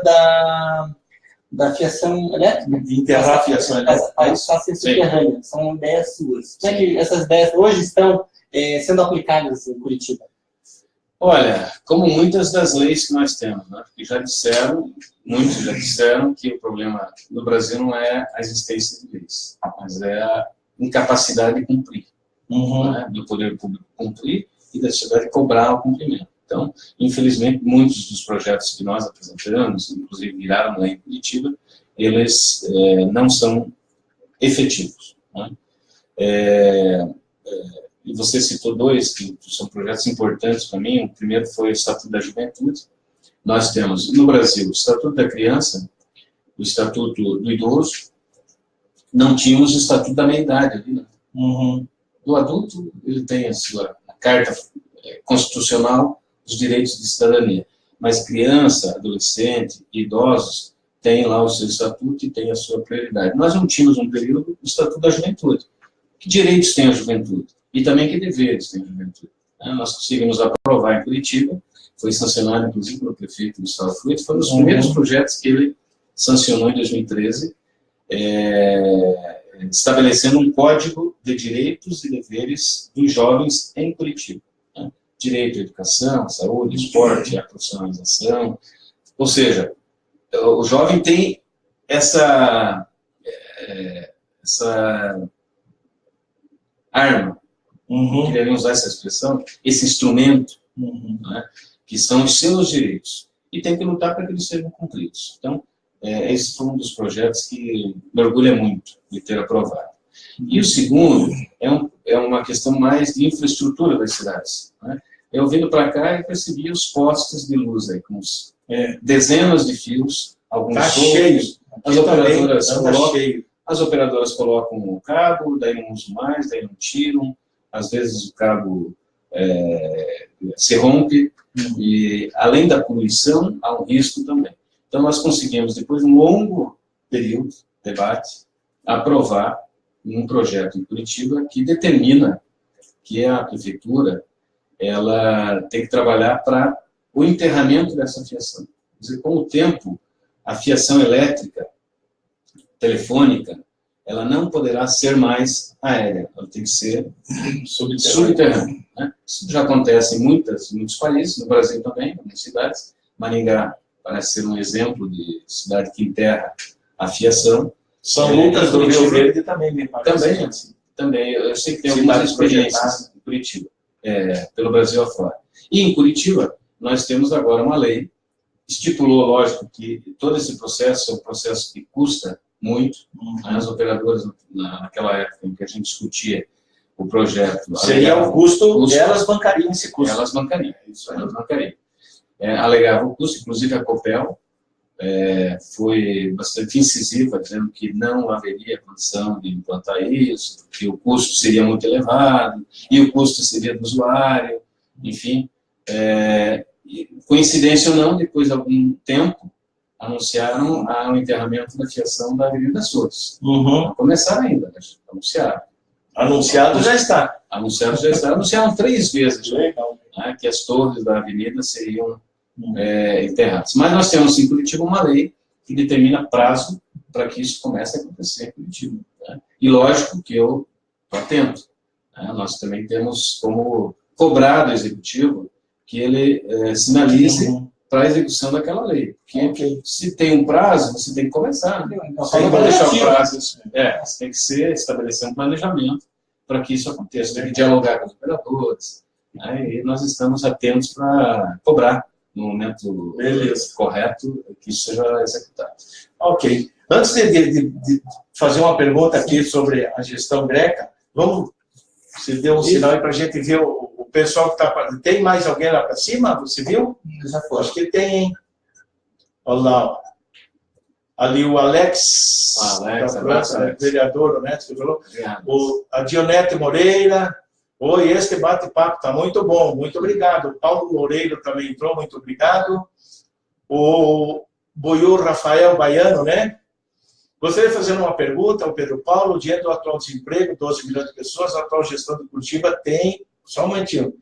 da fiação elétrica. De enterrar a fiação elétrica. Subterrânea. São ideias suas. Como é que essas ideias hoje estão sendo aplicadas em Curitiba? Olha, como muitas das leis que nós temos, né? Porque muitos já disseram que o problema no Brasil não é a existência de leis, mas é a incapacidade de cumprir, né? Do poder público cumprir e da sociedade cobrar o cumprimento. Então, infelizmente, muitos dos projetos que nós apresentamos, inclusive viraram lei em Curitiba, eles não são efetivos. Né? E você citou 2 que são projetos importantes para mim. O primeiro foi o Estatuto da Juventude. Nós temos, no Brasil, o Estatuto da Criança, o Estatuto do Idoso. Não tínhamos o Estatuto da Meia-Idade ali, né? Do adulto, ele tem a sua Carta Constitucional dos Direitos de Cidadania. Mas criança, adolescente e idosos têm lá o seu estatuto e têm a sua prioridade. Nós não tínhamos um período do Estatuto da Juventude. Que direitos tem a juventude? E também que deveres tem a juventude? Nós conseguimos aprovar em Curitiba, foi sancionado inclusive pelo prefeito Gustavo Frutti, foi um dos primeiros projetos que ele sancionou em 2013, estabelecendo um código de direitos e deveres dos jovens em Curitiba. Né? Direito à educação, à saúde, esporte, à profissionalização. Ou seja, o jovem tem essa arma, queria usar essa expressão, esse instrumento, né, que são os seus direitos, e tem que lutar para que eles sejam cumpridos. Então, esse foi um dos projetos que me orgulha muito de ter aprovado. E o segundo é uma questão mais de infraestrutura das cidades. Né? Eu vindo para cá e percebi os postes de luz aí, com dezenas de fios, alguns cheios. As operadoras colocam o cabo, daí não usam mais, daí não tiram. Às vezes o cabo se rompe, e além da poluição, há um risco também. Então nós conseguimos, depois de um longo período de debate, aprovar um projeto em Curitiba que determina que a prefeitura ela tem que trabalhar para o enterramento dessa fiação. Quer dizer, com o tempo, a fiação elétrica, telefônica, ela não poderá ser mais aérea, ela tem que ser subterrânea. Né? Isso já acontece em muitos países, no Brasil também, em muitas cidades. Maringá parece ser um exemplo de cidade que enterra a fiação. São Lucas do Rio Verde também, me parece. Também. Eu sei que tem algumas experiências em Curitiba, pelo Brasil afora. E em Curitiba, nós temos agora uma lei, estipulou, lógico, que todo esse processo é um processo que custa muito. As operadoras, naquela época em que a gente discutia o projeto... Seria o custo, elas bancariam esse custo. Elas bancariam, elas bancariam. Alegava o custo, inclusive a Copel foi bastante incisiva, dizendo que não haveria condição de implantar isso, que o custo seria muito elevado, e o custo seria do usuário, enfim. Coincidência ou não, depois de algum tempo, anunciaram o enterramento da fiação da Avenida Açores. Não começaram ainda, mas anunciaram. Anunciado já está. Anunciado já está. Anunciaram 3 vezes, que as torres da avenida seriam enterradas. Mas nós temos em Curitiba uma lei que determina prazo para que isso comece a acontecer em Curitiba. E lógico que eu estou atento. Nós também temos como cobrar do Executivo que ele sinalize para a execução daquela lei. Porque se tem um prazo, você tem que começar. Você não vai deixar o prazo. Você tem que estabelecer um planejamento para que isso aconteça. Tem que dialogar com os operadores. E nós estamos atentos para cobrar no momento correto que isso seja executado. Ok. Antes de fazer uma pergunta aqui sobre a gestão Greca, vamos, se deu um sinal aí para a gente ver o pessoal que está... Tem mais alguém lá para cima? Você viu? Já foi. Acho que tem, hein? Olha lá. Ali o Alex da França, vereador, né, que falou. A Dionete Moreira. Oi, este bate-papo está muito bom, muito obrigado. O Paulo Loureiro também entrou, muito obrigado. O Boiú Rafael Baiano, né? Gostaria de fazer uma pergunta ao Pedro Paulo. Diante do atual desemprego, 12 milhões de pessoas, a atual gestão de Curitiba tem, só um momentinho,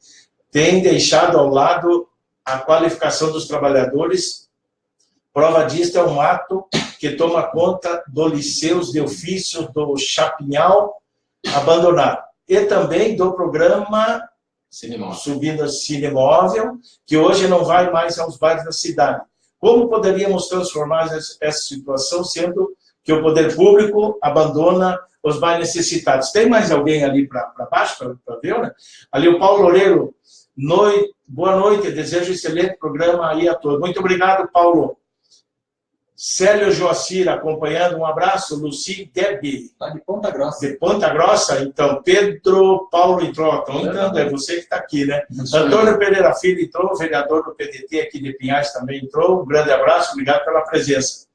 tem deixado ao lado a qualificação dos trabalhadores. Prova disto é um ato que toma conta do Liceus de Ofício do Chapinhal abandonado. E também do programa Subindo a Cinemóvel, que hoje não vai mais aos bairros da cidade. Como poderíamos transformar essa situação, sendo que o poder público abandona os mais necessitados? Tem mais alguém ali para baixo, para ver, né? Ali o Paulo Loureiro, boa noite, desejo excelente programa aí a todos. Muito obrigado, Paulo. Célio Joacir acompanhando, um abraço. Luci Debi. Está de Ponta Grossa. De Ponta Grossa, então. Pedro Paulo entrou. Estão entrando, é você que está aqui, né? Antônio Pereira Filho entrou, vereador do PDT aqui de Pinhais também entrou. Um grande abraço, obrigado pela presença.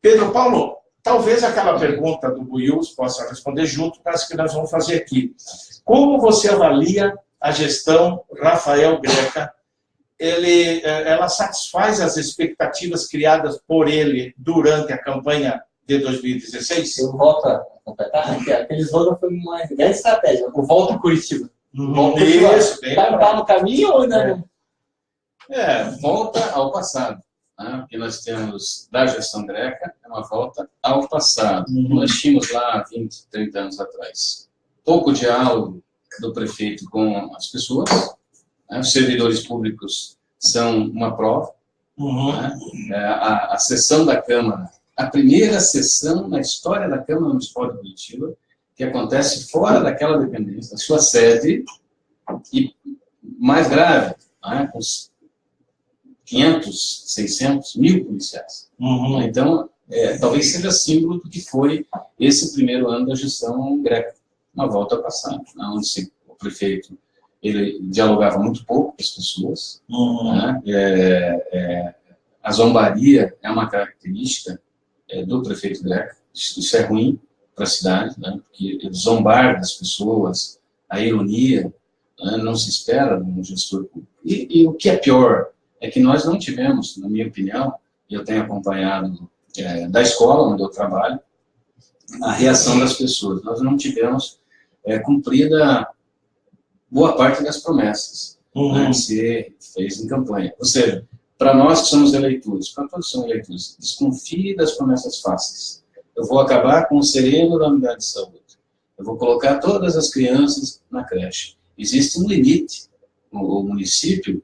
Pedro Paulo, talvez aquela pergunta do Buiús possa responder junto com as que nós vamos fazer aqui. Como você avalia a gestão Rafael Greca? Ela satisfaz as expectativas criadas por ele durante a campanha de 2016? Eu volto a completar. Aqueles votos foi uma grande estratégia. O voto em Curitiba. Isso. Está no caminho ou não? Volta ao passado. Porque nós temos, da gestão Greca, é uma volta ao passado. Nós tínhamos lá 20, 30 anos atrás. Pouco diálogo do prefeito com as pessoas. Os servidores públicos são uma prova. A sessão da Câmara, a primeira sessão na história da Câmara Municipal de Curitiba, que acontece fora daquela dependência, da sua sede, e mais grave, com 500, 600, 1000 policiais. Então, talvez seja símbolo do que foi esse primeiro ano da gestão Greca. Uma volta ao passado, onde o prefeito ele dialogava muito pouco com as pessoas. A zombaria é uma característica do prefeito Greca. Isso é ruim para a cidade, porque ele zombar das pessoas, a ironia, não se espera de um gestor público. E o que é pior é que nós não tivemos, na minha opinião, e eu tenho acompanhado da escola onde eu trabalho, a reação das pessoas. Nós não tivemos cumprida boa parte das promessas que se fez em campanha. Ou seja, para nós que somos eleitores, para todos que são eleitores, desconfie das promessas fáceis. Eu vou acabar com o sereno da unidade de saúde. Eu vou colocar todas as crianças na creche. Existe um limite. O município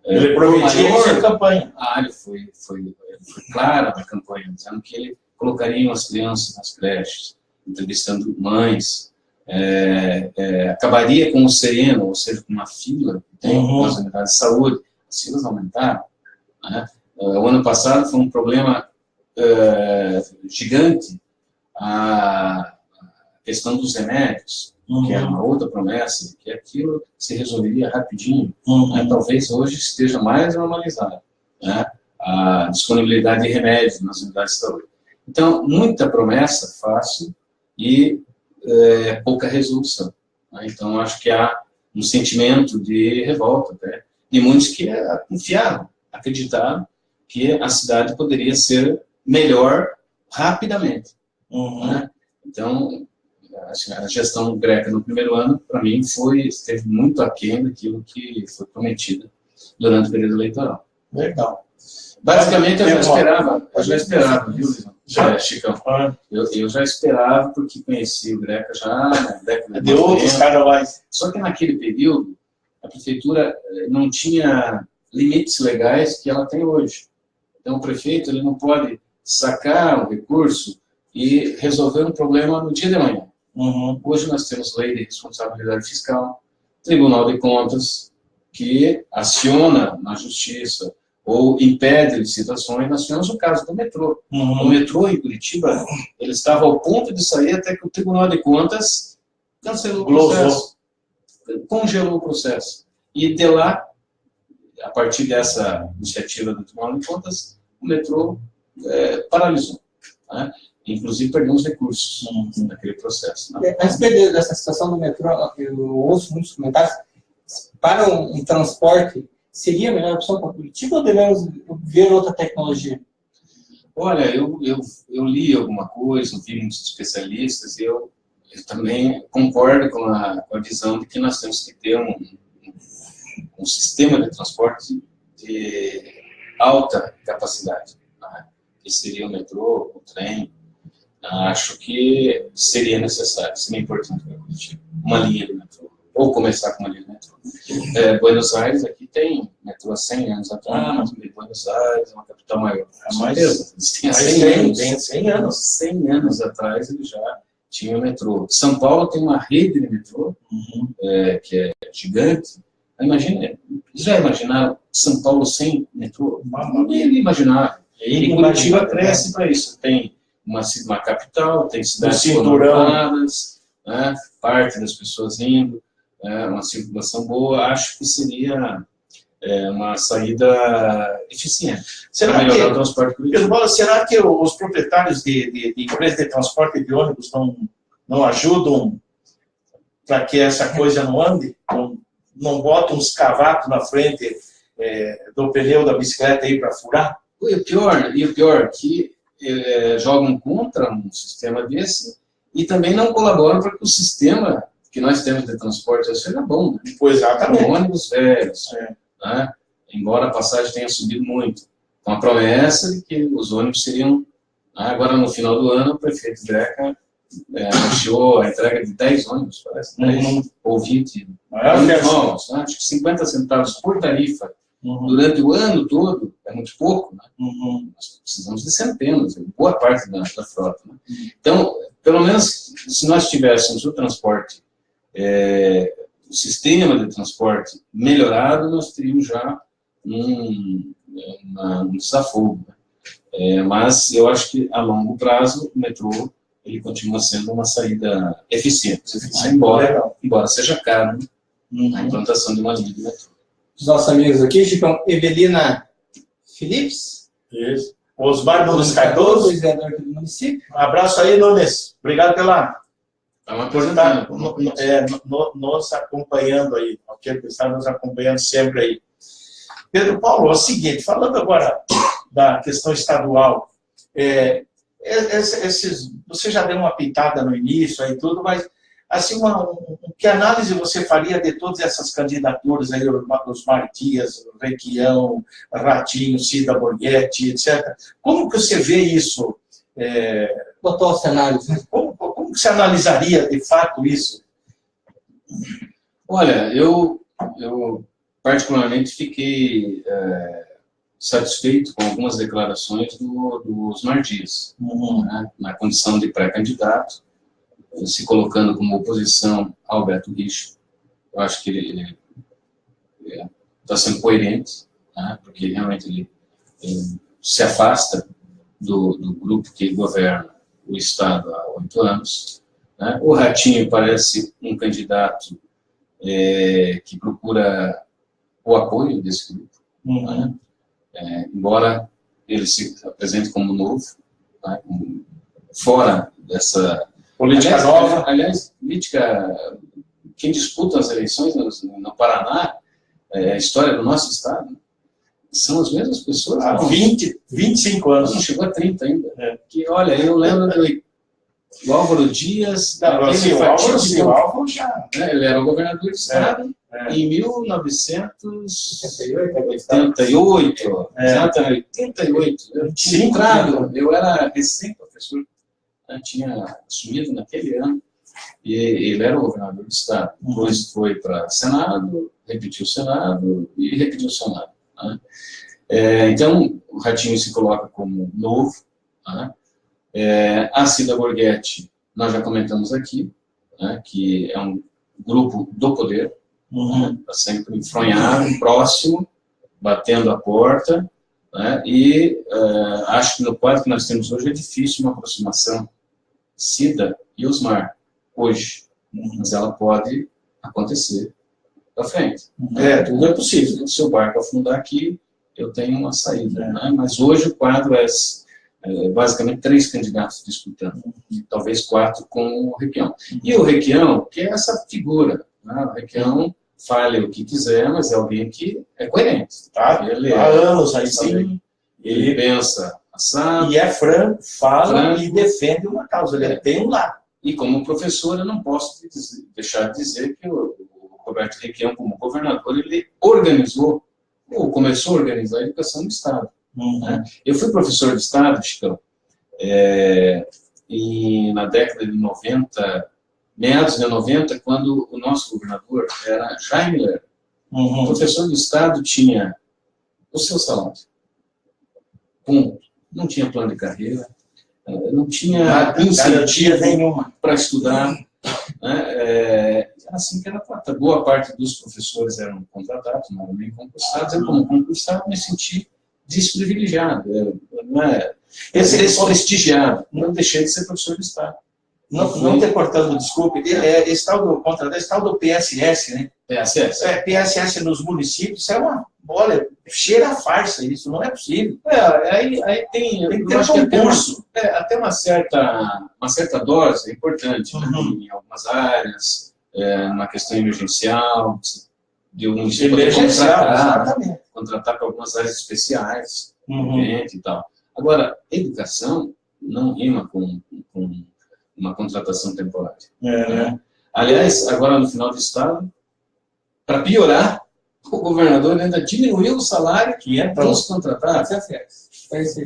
Ele prometia isso em campanha. Ele foi claro na campanha, dizendo que ele colocaria as crianças nas creches, entrevistando mães, acabaria com o sereno, ou seja, com uma fila que tem nas unidades de saúde. As filas aumentaram. Né? O ano passado foi um problema gigante, a questão dos remédios, que era uma outra promessa, que aquilo se resolveria rapidinho. Né? Talvez hoje esteja mais normalizado, né? A disponibilidade de remédios nas unidades de saúde. Então, muita promessa fácil e pouca resolução. Né? Então, acho que há um sentimento de revolta, até, de muitos que confiaram, acreditaram que a cidade poderia ser melhor rapidamente. Né? Então, a gestão Greca no primeiro ano, para mim, esteve muito aquém daquilo que foi prometido durante o período eleitoral. Legal. Basicamente, eu já esperava, viu, Chicão? Eu já esperava, porque conheci o Greca já na década de outros carnavais. Só que naquele período, a prefeitura não tinha limites legais que ela tem hoje. Então, o prefeito ele não pode sacar um recurso e resolver um problema no dia de manhã. Hoje nós temos lei de responsabilidade fiscal, Tribunal de Contas, que aciona na justiça ou impede licitações. Nós tivemos o caso do metrô. O metrô em Curitiba, ele estava ao ponto de sair até que o Tribunal de Contas cancelou o processo, congelou o processo. E de lá, a partir dessa iniciativa do Tribunal de Contas, o metrô paralisou. Né? Inclusive, perdemos recursos naquele processo. Né? A respeito dessa situação do metrô, eu ouço muitos comentários. Para um transporte, seria a melhor opção para Curitiba ou devemos ver outra tecnologia? Olha, eu li alguma coisa, ouvi muitos especialistas, e eu também concordo com a visão de que nós temos que ter um sistema de transporte de alta capacidade, né? Que seria o metrô, o trem. Acho que seria necessário, seria importante para Curitiba, uma linha de metrô, ou começar com uma linha de metrô. Buenos Aires aqui tem metrô há 100 anos atrás, Buenos Aires é uma capital maior. Tem 100 anos. 100 anos atrás ele já tinha metrô. São Paulo tem uma rede de metrô, que é gigante. Imagina, já imaginaram São Paulo sem metrô? Ninguém imaginava. E Curitiba cresce para isso. Tem uma capital, tem cidades conurbadas, né? Parte das pessoas indo, uma circulação boa. Acho que seria uma saída eficiente. Será melhorar o transporte coletivo. Será que os proprietários de empresas de transporte de ônibus não ajudam para que essa coisa não ande? Não botam uns cavatos na frente do pneu da bicicleta aí para furar? E o pior que jogam contra um sistema desse e também não colaboram para que o sistema que nós temos de transporte seja bom. Né? Pois, exatamente. Ônibus velhos, né? Embora a passagem tenha subido muito. Então, a promessa de que os ônibus seriam... Agora, no final do ano, o prefeito Greca anunciou a entrega de 10 ônibus, parece, 10 ou 20 novos, né? Acho que 50 centavos por tarifa. Durante o ano todo, é muito pouco, né? Nós precisamos de centenas, boa parte da frota. Né? Então, pelo menos, se nós tivéssemos o transporte, o sistema de transporte melhorado, nós teríamos já um desafogo. Né? Mas eu acho que, a longo prazo, o metrô ele continua sendo uma saída eficiente, embora seja caro a implantação de uma linha de metrô. Os nossos amigos aqui, Chicão, Evelina Philips. Isso. Osmar Nunes Cardoso, vereador aqui do município. Um abraço aí, Nunes. Obrigado por estar nos acompanhando aí. Por estar nos acompanhando sempre aí. Pedro Paulo, é o seguinte, falando agora da questão estadual, você já deu uma pitada no início aí tudo, mas assim, que análise você faria de todas essas candidaturas aí, os Martias, Requião, Ratinho, Cida Borghetti, etc. Como que você vê isso? Botou o cenário. Como que você analisaria de fato isso? Olha, eu particularmente, fiquei satisfeito com algumas declarações do Osmar Dias, né, na condição de pré-candidato, se colocando como oposição ao Beto Richa. Eu acho que ele está sendo coerente, né, porque realmente ele se afasta do grupo que governa o Estado há 8 anos. Né. O Ratinho parece um candidato que procura o apoio desse grupo, né, embora ele se apresente como novo, né, fora dessa política nova. Aliás, política, quem disputa as eleições no Paraná, a história do nosso estado, são as mesmas pessoas. Há 25 anos. Não chegou a 30 ainda. Que, olha, eu lembro do Álvaro Dias. O Álvaro já. Ele era o governador do estado em 1988. Exatamente, 88. Eu tinha entrado, eu era recém-professor, tinha assumido naquele ano, e ele era o governador do estado. Depois foi para Senado, repetiu o Senado e repetiu o Senado. Né? Então, o Ratinho se coloca como novo. Né? A Cida Borghetti, nós já comentamos aqui, né, que é um grupo do poder, está sempre enfronhado, próximo, batendo a porta, né, e acho que no quadro que nós temos hoje é difícil uma aproximação Cida e Osmar, hoje, mas ela pode acontecer para frente. Tudo é possível. Se o barco afundar aqui, eu tenho uma saída, né, mas hoje o quadro é basicamente 3 candidatos disputando, e talvez 4 com o Requião. E o Requião, que é essa figura, né? O Requião fale o que quiser, mas é alguém que é coerente. Ele há anos aí, sim, ele pensa assado. E é franco, fala e defende uma causa, ele tem um lado. E como professor, eu não posso deixar de dizer que o Roberto Requião, como governador, ele organizou, ou começou a organizar a educação do Estado. Né? Eu fui professor de Estado, Chicão, na década de 90, meados de 90, quando o nosso governador era Jaime Lerner. O professor de Estado tinha o seu salário. Ponto. Não tinha plano de carreira, não tinha incentivo nenhuma para estudar. Né? Assim que era tratado. Boa parte dos professores eram contratados, não eram nem concursados. Eu, como concursado, me senti desprivilegiado, desprestigiado. Não deixei de ser professor de Estado. Não te cortando, desculpe, esse tal do PSS, né? PSS? PSS nos municípios, isso é olha, cheira a farsa, isso não é possível. Aí tem que ter um concurso. Até uma certa dose é importante, né? Em algumas áreas, na questão emergencial, de um município contratar para algumas áreas especiais, e tal. Agora, educação não rima com uma contratação temporária. Né? Aliás, agora no final do estado, para piorar, o governador ainda diminuiu o salário dos contratados. Ou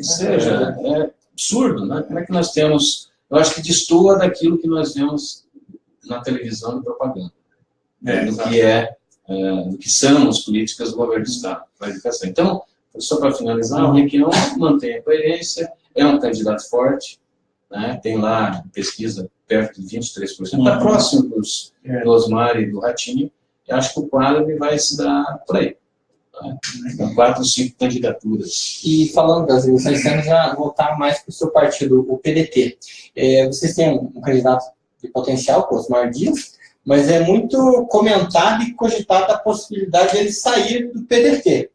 seja, é absurdo, né? Como é que nós temos... Eu acho que destoa daquilo que nós vemos na televisão e propaganda. Do que são as políticas do governo do Estado para a educação. Então, só para finalizar, o Requião mantém a coerência, é um candidato forte, né? Tem lá pesquisa perto de 23%, está próximo do Osmar e do Ratinho, e acho que o quadro vai se dar por aí. Né? Com 4 ou 5 candidaturas. E falando das eleições, vamos já voltar mais para o seu partido, o PDT. Vocês têm um candidato de potencial, o Osmar Dias, mas é muito comentado e cogitado a possibilidade de ele sair do PDT.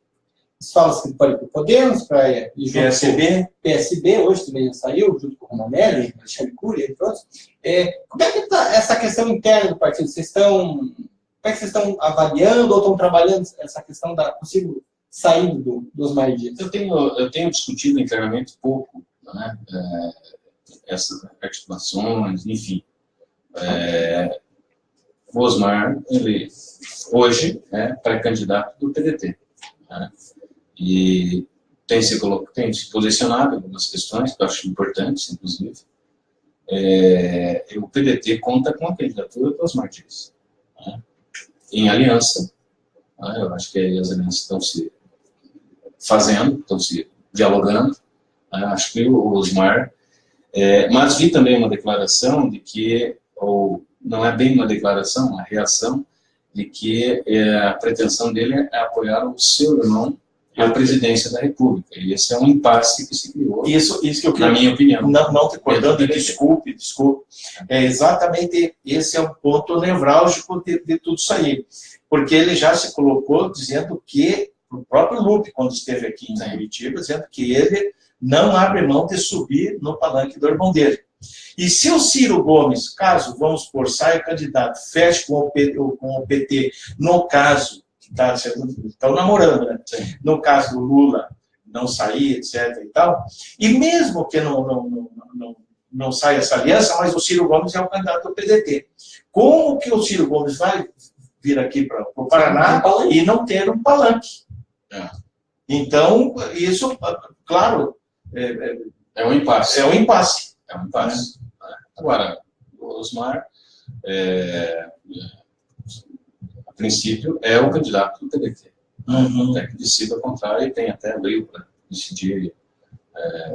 Se fala que ele pode ir para o Podemos, para ir junto PSB, hoje também já saiu, junto com o Romanelli, Alexandre Cury, entre outros. Como é que está essa questão interna do partido? Como é que vocês estão avaliando ou estão trabalhando essa questão da possível saída do Osmar Dias? Eu tenho discutido internamente pouco, né, essas articulações, enfim. O Osmar, ele hoje é pré-candidato do PDT. Né? E tem se posicionado em algumas questões que eu acho importantes, inclusive. O PDT conta com a candidatura do Osmar Dias, né? Em aliança, Eu acho que aí as alianças estão se fazendo, estão se dialogando. Acho que o Osmar... mas vi também uma declaração de que, ou não é bem uma declaração, uma reação, de que a pretensão dele é apoiar o seu irmão à presidência da República. E esse é um impasse que se criou, isso que eu queria, na minha opinião. Não te acordando, desculpe. Exatamente esse é um ponto nevrálgico de tudo isso aí. Porque ele já se colocou dizendo que, o próprio Lupe, quando esteve aqui em Curitiba, dizendo que ele não abre mão de subir no palanque do irmão dele. E se o Ciro Gomes, caso, vamos por, saia candidato, feche com o PT, no caso, estão namorando, né? Sim. No caso do Lula não sair, etc. e tal, e mesmo que não saia essa aliança, mas o Ciro Gomes é o candidato do PDT. Como que o Ciro Gomes vai vir aqui para o Paraná e não ter um palanque? Então, isso, claro, é um impasse. É um impasse. Agora, o Osmar, a princípio, é o candidato do PDT. Até que decida ao contrário e tem até abril para decidir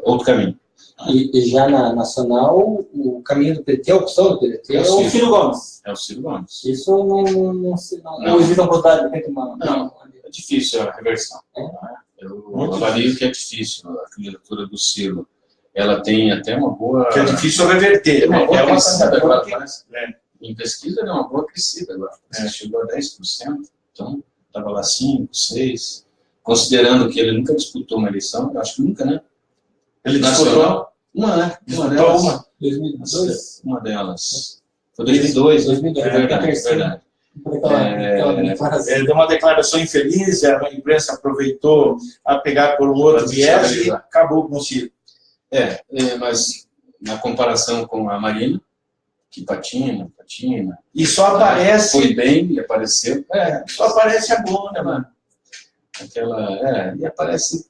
outro caminho. E já na nacional, o caminho do PT, a opção do PDT é o Ciro Gomes. É o Ciro Gomes. Isso não existe a possibilidade de ter uma... Não, é difícil a reversão. Eu avalio que é difícil a candidatura do Ciro. Ela tem até uma boa... Que é difícil reverter. Uma boa crescida agora, em pesquisa deu uma boa crescida agora. Chegou a 10%, então estava lá 5%, 6%. Considerando que ele nunca disputou uma eleição, eu acho que nunca, né? Ele disputou uma, né? Uma delas. 2002? Uma delas. Foi 2002, 2002, é verdade. Ele deu uma declaração infeliz, a imprensa aproveitou a pegar por um outro viés e acabou com o Ciro. Mas na comparação com a Marina, que patina. E só aparece... Foi bem e apareceu. Só aparece a Bruna, mano. E aparece...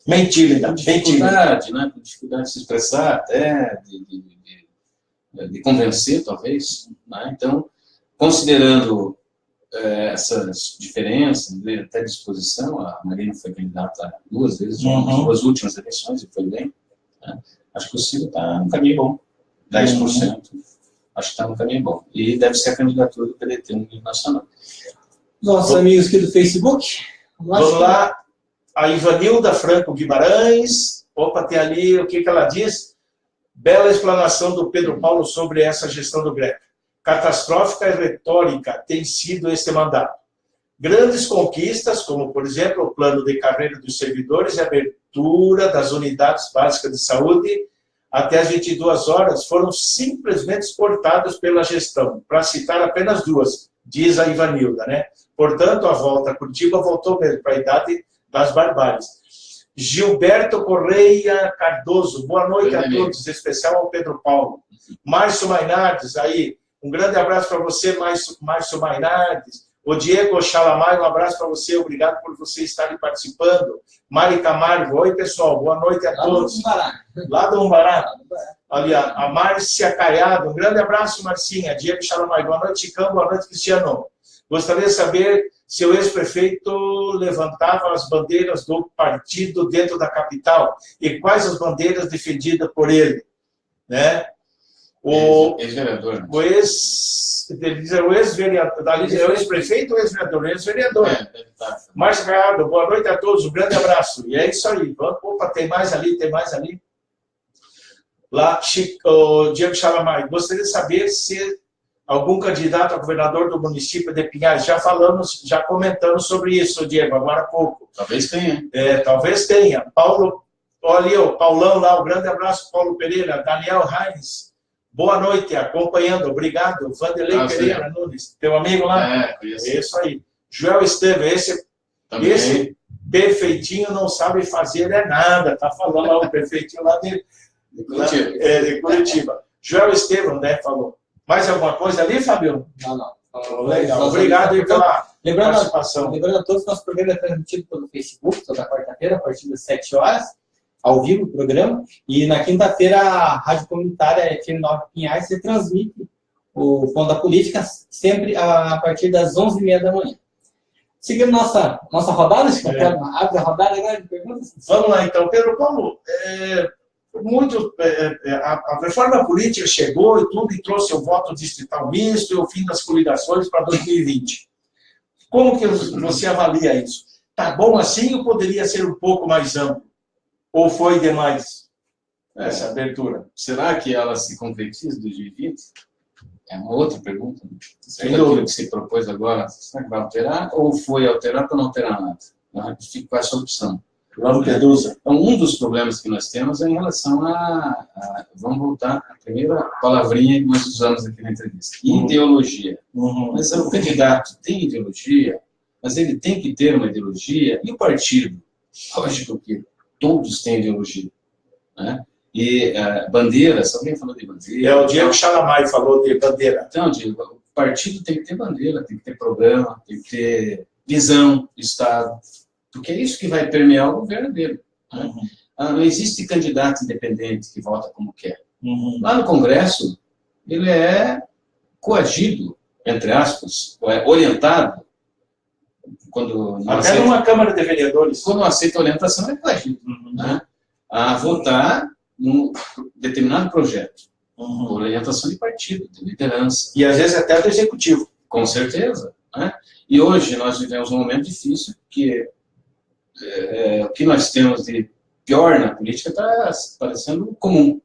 Mentira, dificuldade, né? Dificuldade de se expressar, até de convencer, talvez. Né? Então, considerando essas diferenças, até disposição, a Marina foi candidata 2 vezes, nas 2 últimas eleições, e foi bem. Né? Acho que o Ciro está no caminho bom. 10%. Acho que está no caminho bom. E deve ser a candidatura do PDT no nível nacional. Nossos amigos aqui do Facebook. Vamos lá. A Ivanilda Franco Guimarães. Opa, tem ali o que ela diz. Bela explanação do Pedro Paulo sobre essa gestão do Greco. Catastrófica e retórica tem sido este mandato. Grandes conquistas, como, por exemplo, o plano de carreira dos servidores e a abertura das unidades básicas de saúde até as 22 horas, foram simplesmente cortadas pela gestão, para citar apenas 2, diz a Ivanilda, né? Portanto, a volta a Curitiba voltou mesmo para a idade das barbáries. Gilberto Correia Cardoso, boa noite a todos, em especial ao Pedro Paulo. Márcio Mainardes, aí, um grande abraço para você, Márcio Mainardes. O Diego Chalamai, um abraço para você, obrigado por você estar participando. Mari Camargo, oi pessoal, boa noite a todos. Lá do Umbará. Ali, a Márcia Caiado, um grande abraço, Marcinha. Diego Chalamai, boa noite, Chicão, boa noite, Cristiano. Gostaria de saber se o ex-prefeito levantava as bandeiras do partido dentro da capital e quais as bandeiras defendidas por ele, né? O ex-vereador. O ex-prefeito ou ex-vereador? Ex-vereador. Márcio Caiado, boa noite a todos, um grande abraço. E é isso aí. Opa, tem mais ali. Lá, o Diego Chalamai, gostaria de saber se algum candidato a governador do município de Pinhais, já comentamos sobre isso, Diego, agora há pouco. Talvez tenha. Talvez tenha. Paulo, olha ali, o Paulão lá, um grande abraço, Paulo Pereira, Daniel Reis, boa noite, acompanhando, obrigado. Vanderlei Pereira Nunes, teu amigo lá? Conheço. É isso aí. Joel Estevam, esse perfeitinho não sabe fazer nada, tá falando lá o perfeitinho lá de Curitiba. Joel Estevam, né, falou. Mais alguma coisa ali, Fabio? Não. Legal, obrigado pela participação. Lembrando a todos, nosso programa é transmitido pelo Facebook, toda quarta-feira, a partir das 7 horas, ao vivo o programa. E na quinta-feira, a Rádio Comunitária FM 9 Pinhais se transmite o Ponto da Política, sempre a partir das 11h30 da manhã. Seguindo nossa rodada, acho que abre a rodada agora de perguntas. Vamos lá, então. Pedro Paulo, a reforma política chegou e tudo, e trouxe o voto distrital misto e o fim das coligações para 2020. Como que você avalia isso? Está bom assim ou poderia ser um pouco mais amplo? Ou foi demais essa abertura? Será que ela se concretiza em 2020? É uma outra pergunta. Será que aquilo que se propôs agora, será que vai alterar? Ou foi alterar para não alterar nada? Fica com essa opção. Então, um dos problemas que nós temos é em relação vamos voltar à primeira palavrinha que nós usamos aqui na entrevista. Ideologia. Mas o candidato tem ideologia, mas ele tem que ter uma ideologia. E o partido? Lógico que todos têm ideologia, né? E bandeiras, alguém falou de bandeira? O Diego Chalamai falou de bandeira. Então, Diego, o partido tem que ter bandeira, tem que ter programa, tem que ter visão de Estado, porque é isso que vai permear o governo dele. Né? Não existe candidato independente que vota como quer. Lá no Congresso, ele é coagido, entre aspas, ou é orientado, até numa Câmara de Vereadores. Quando não aceita a orientação, é coagido, né? A votar num determinado projeto, por orientação de partido, de liderança. E às vezes até do executivo. Com certeza. Né? E hoje nós vivemos um momento difícil, porque o que nós temos de pior na política está parecendo comum.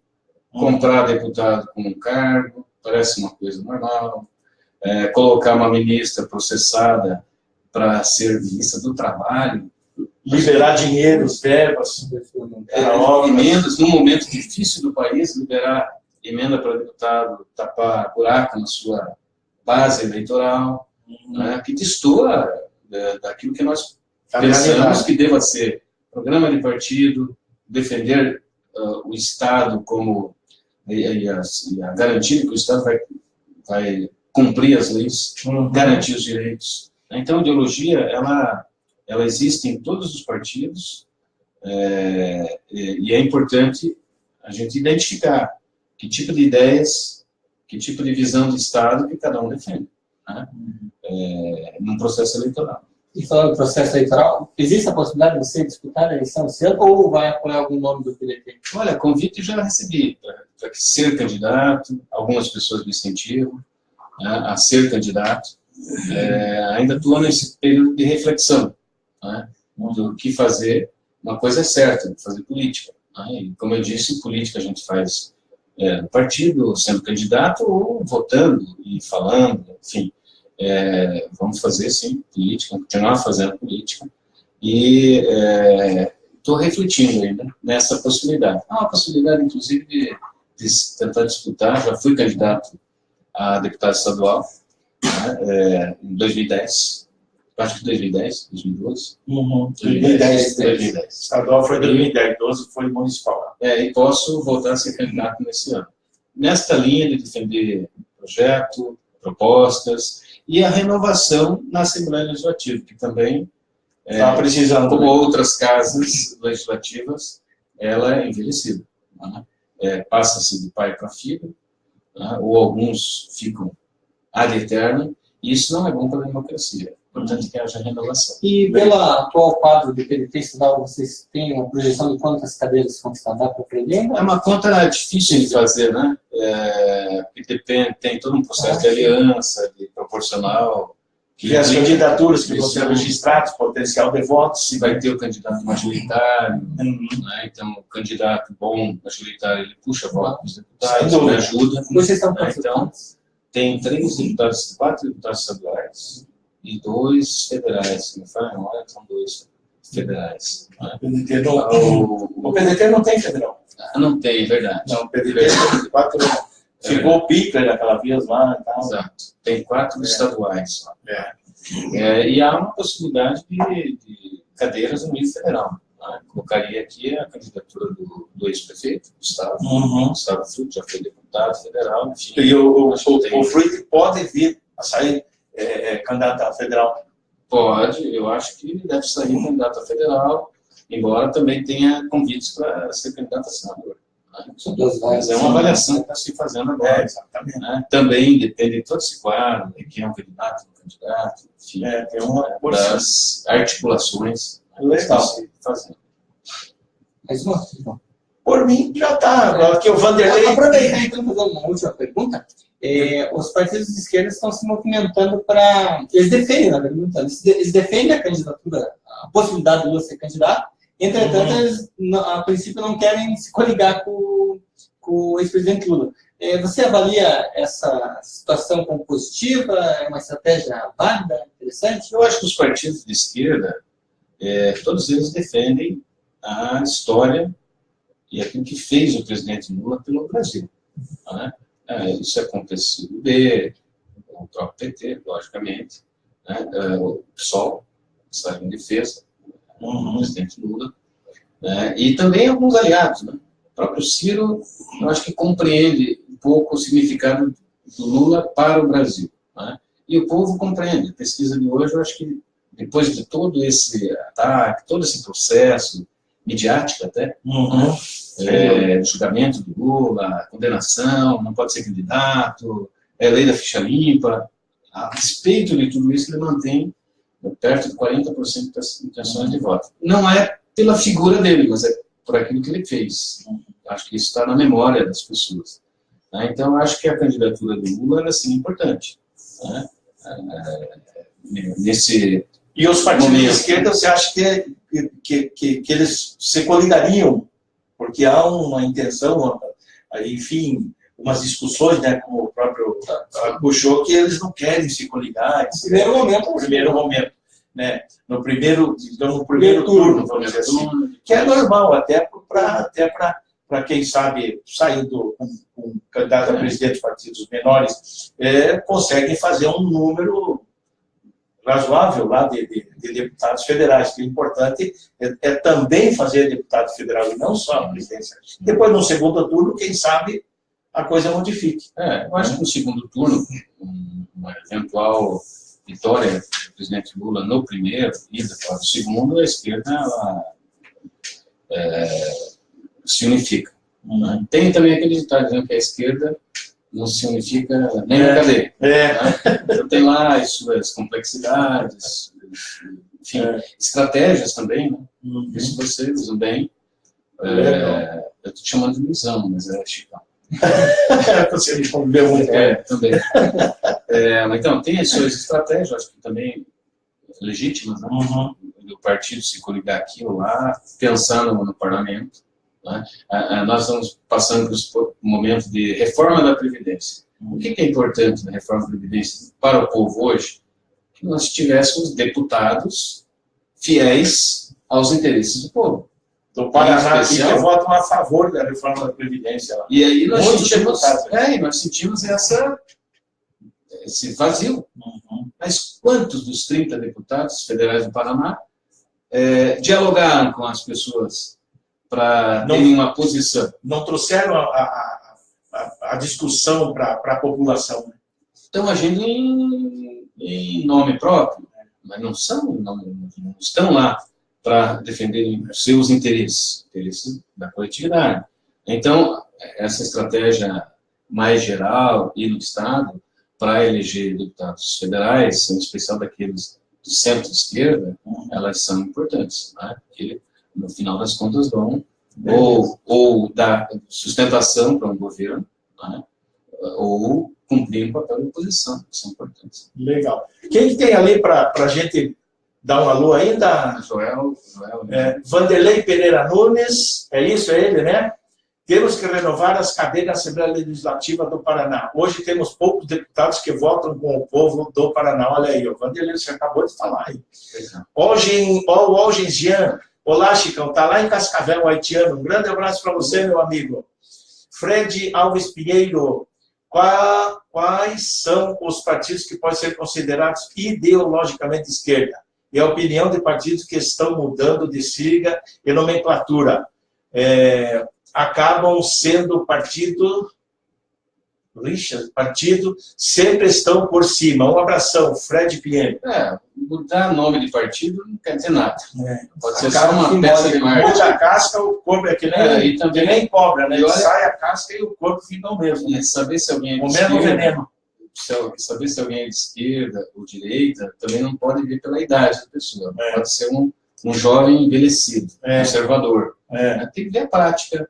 Comprar deputado com um cargo, parece uma coisa normal. Colocar uma ministra processada para ser ministra do Trabalho, liberar dinheiros, verbas, emendas, num momento difícil do país, liberar emenda para deputado, tapar buraco na sua base eleitoral, né, que destoa daquilo que nós pensamos que deva ser programa de partido, defender o Estado como a garantia que o Estado vai cumprir as leis, garantir os direitos. Então, a ideologia, ela existe em todos os partidos, e é importante a gente identificar que tipo de ideias, que tipo de visão de Estado que cada um defende, né? Num processo eleitoral. E falando do processo eleitoral, existe a possibilidade de você disputar a eleição esse ano ou vai apoiar algum nome do PDT? Olha, convite já recebi para ser candidato, algumas pessoas me incentivam, né, a ser candidato. Ainda estou nesse período de reflexão, né, do que fazer. Uma coisa é certa, fazer política. Né, e, como eu disse, política a gente faz no partido, sendo candidato ou votando e falando, enfim. Vamos fazer, sim, política, continuar fazendo política. E estou refletindo ainda nessa possibilidade. Há uma possibilidade, inclusive, de tentar disputar. Já fui candidato a deputado estadual, né, em 2010. Acho que 2010, 2012. 2010. Estadual foi 2010, 2012 foi municipal. E posso voltar a ser candidato nesse ano. Nesta linha de defender projeto, propostas, e a renovação na Assembleia Legislativa, que também, precisando, como outras casas legislativas, ela é envelhecida. Né? Passa-se de pai para filho, né? Ou alguns ficam ad eterno, e isso não é bom para a democracia. Portanto, que haja renovação. E pelo atual quadro do PDT estadual, vocês têm uma projeção de quantas cadeiras conquistar? Dá para aprender? É uma conta difícil de fazer, né? Porque tem todo um processo de aliança, de proporcional. E as candidaturas que vão ser registradas, potencial de votos. Se vai ter o candidato majoritário, né? Então o candidato bom majoritário, ele puxa votos dos deputados, ele ajuda. Vocês estão então, tem 4 deputados estaduais e 2 federais. Se me fala, não, são 2 federais. Né? O PDT não tem federal. Não tem, verdade. Não, o PDT tem 4. Ficou o pica daquela vez lá. Então. Exato. Tem 4 estaduais. E há uma possibilidade de cadeiras no nível federal. Né? Colocaria aqui a candidatura do ex-prefeito do Estado. Gustavo Frutti já foi deputado federal. Enfim, e o Frutti pode vir a sair candidato a federal? Pode, eu acho que ele deve sair candidato a federal, embora também tenha convites para ser candidato a senador. Mas é uma avaliação que está se fazendo agora. Exatamente. Né? Também depende de todo esse quadro, de quem é um candidato, enfim, tem uma porção das articulações legal se fazendo. Mais uma? Por mim, já está. Aqui o Vanderlei. Aproveitar então fazer uma última pergunta. Os partidos de esquerda estão se movimentando para... Eles defendem, na verdade, eles defendem a candidatura, a possibilidade de Lula ser candidato. Entretanto, eles, a princípio, não querem se coligar com o ex-presidente Lula. Você avalia essa situação como positiva? É uma estratégia válida, interessante? Eu acho que os partidos de esquerda, todos eles defendem a história e aquilo que fez o presidente Lula pelo Brasil. Né? Isso é com o PSDB, com o próprio PT, logicamente, né? O PSOL, está em defesa do presidente Lula, né? E também alguns aliados. Né? O próprio Ciro, eu acho que compreende um pouco o significado do Lula para o Brasil. Né? E o povo compreende. A pesquisa de hoje, eu acho que depois de todo esse ataque, todo esse processo, midiático até, julgamento do Lula, condenação, não pode ser candidato, lei da ficha limpa, a respeito de tudo isso, ele mantém perto de 40% das intenções de voto. Não é pela figura dele, mas é por aquilo que ele fez. Acho que isso está na memória das pessoas. Então, acho que a candidatura do Lula é, assim, importante. Né? E os partidos de esquerda, você acha que eles se coligariam? Porque há uma intenção, enfim, umas discussões, né, como o próprio puxou, que eles não querem se coligar. No primeiro momento. Né? No primeiro turno, vamos dizer assim. Que é normal, até para quem sabe, saindo com candidato a presidente de partidos menores, conseguem fazer um número razoável lá de deputados federais, que o importante é também fazer deputado federal e não só a presidência. Depois, no segundo turno, quem sabe a coisa modifique. Eu acho que no segundo turno, uma eventual vitória do presidente Lula no primeiro e depois no segundo, a esquerda se unifica. Tem também aquele ditado dizendo que a esquerda não se unifica nem na cadeia. Né? Então, tem lá as suas complexidades, enfim, estratégias também, né? Isso você usa bem. Eu estou te chamando de ilusão, mas é Chicão. Você respondeu muito bem. Também. Então, tem as suas estratégias, acho que também legítimas, né? Do partido se coligar aqui ou lá, pensando no parlamento. Né? Nós estamos passando por um momento de reforma da Previdência. O que é importante na reforma da Previdência para o povo hoje? Que nós tivéssemos deputados fiéis aos interesses do povo. Do Paraná, que votam a favor da reforma da Previdência. Lá. E aí nós sentimos esse vazio. Mas quantos dos 30 deputados federais do Paraná dialogaram com as pessoas para terem uma posição? Não trouxeram a discussão para a população. Né? Estão agindo em nome próprio, mas não estão lá para defender os seus interesses da coletividade. Então, essa estratégia mais geral e no Estado, para eleger deputados federais, em especial daqueles do centro-esquerda, elas são importantes, né? Porque, no final das contas, dão ou dar sustentação para um governo, né? Ou cumprir o papel de oposição, que são importantes. Legal. Quem tem ali para a gente dar um alô ainda? Joel, Vanderlei Pereira Nunes, é isso, é ele, né? Temos que renovar as cadeiras da Assembleia Legislativa do Paraná. Hoje temos poucos deputados que votam com o povo do Paraná. Olha aí, o Vanderlei, você acabou de falar aí. Olgen Jean, olá, Chicão, tá lá em Cascavel, haitiano. Um grande abraço para você, meu amigo. Fred Alves Pinheiro, quais são os partidos que podem ser considerados ideologicamente esquerda? E a opinião de partidos que estão mudando de sigla e nomenclatura. Acabam sendo partido rixas, partido, sempre estão por cima. Um abração, Fred PM. Mudar nome de partido não quer dizer nada. Pode ser só uma peça de marketing. Muda a casca, o corpo é que nem cobra, né? Sai a casca e o corpo fica o mesmo. E saber se alguém é de o mesmo veneno. Saber se alguém é de esquerda ou direita também não pode vir pela idade da pessoa. Pode ser um jovem envelhecido, conservador. Tem que ver a prática,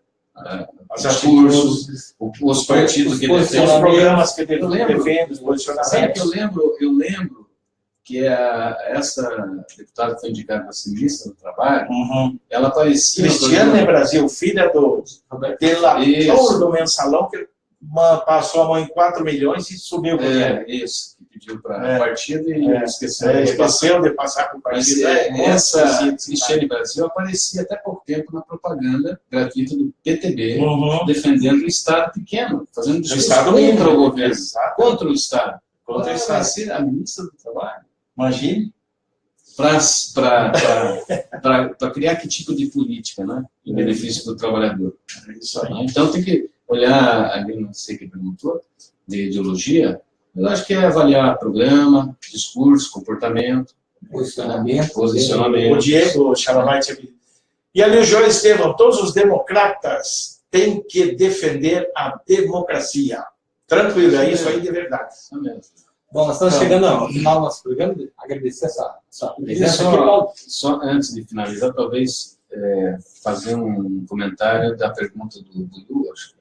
os discursos, os partidos que defendem. Os programas que defendem, os posicionamentos. Eu lembro que essa deputada que foi indicada para ser ministra do Trabalho, ela aparecia... Cristiane Brasil, filha do delator do Mensalão, que passou a mão em 4 milhões e subiu. Isso, que pediu para o partido e esqueceu de passar para o partido. Essa Cristiane Brasil aparecia até pouco tempo na propaganda gratuita do PTB, defendendo o Estado pequeno, fazendo discurso contra o governo, contra o Estado. Contra o Estado. Vai ser a ministra do Trabalho. Imagine. Para criar que tipo de política, né? Em benefício do trabalhador. Isso aí. Então tem que olhar, ali não sei quem perguntou, de ideologia, eu acho que é avaliar programa, discurso, comportamento, posicionamento. O Diego Chalavite. E ali o João Estevam, todos os democratas têm que defender a democracia. Tranquilo, é isso aí de verdade. Isso mesmo. Bom, nós estamos chegando ao final do nosso programa. Agradecer essa presença aqui, Paulo. Só antes de finalizar, talvez fazer um comentário da pergunta do Lu, acho que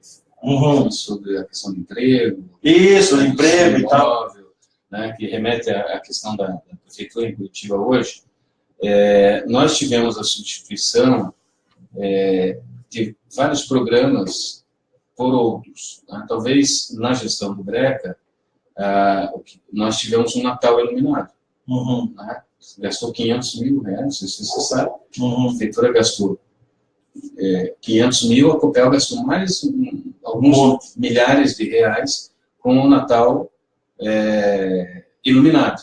sobre a questão do emprego. Isso, emprego e tal. Né, que remete à questão da prefeitura em Curitiba hoje. Nós tivemos a substituição de vários programas por outros. Né? Talvez na gestão do Greca, nós tivemos um Natal iluminado. Né? Gastou 500 mil reais, não sei se você sabe. A prefeitura gastou 500 mil, a Copel gastou mais alguns milhares de reais com o Natal iluminado.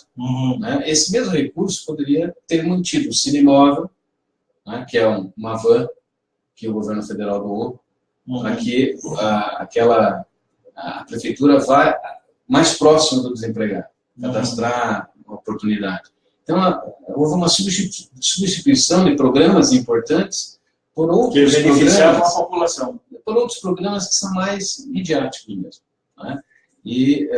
Né? Esse mesmo recurso poderia ter mantido o Cinemóvel, né, que é uma van que o governo federal doou, para que a prefeitura vá mais próximo do desempregado, cadastrar uma oportunidade. Então, houve uma substituição de programas importantes por outros programas, a população. Por outros programas que são mais midiáticos mesmo. Né? E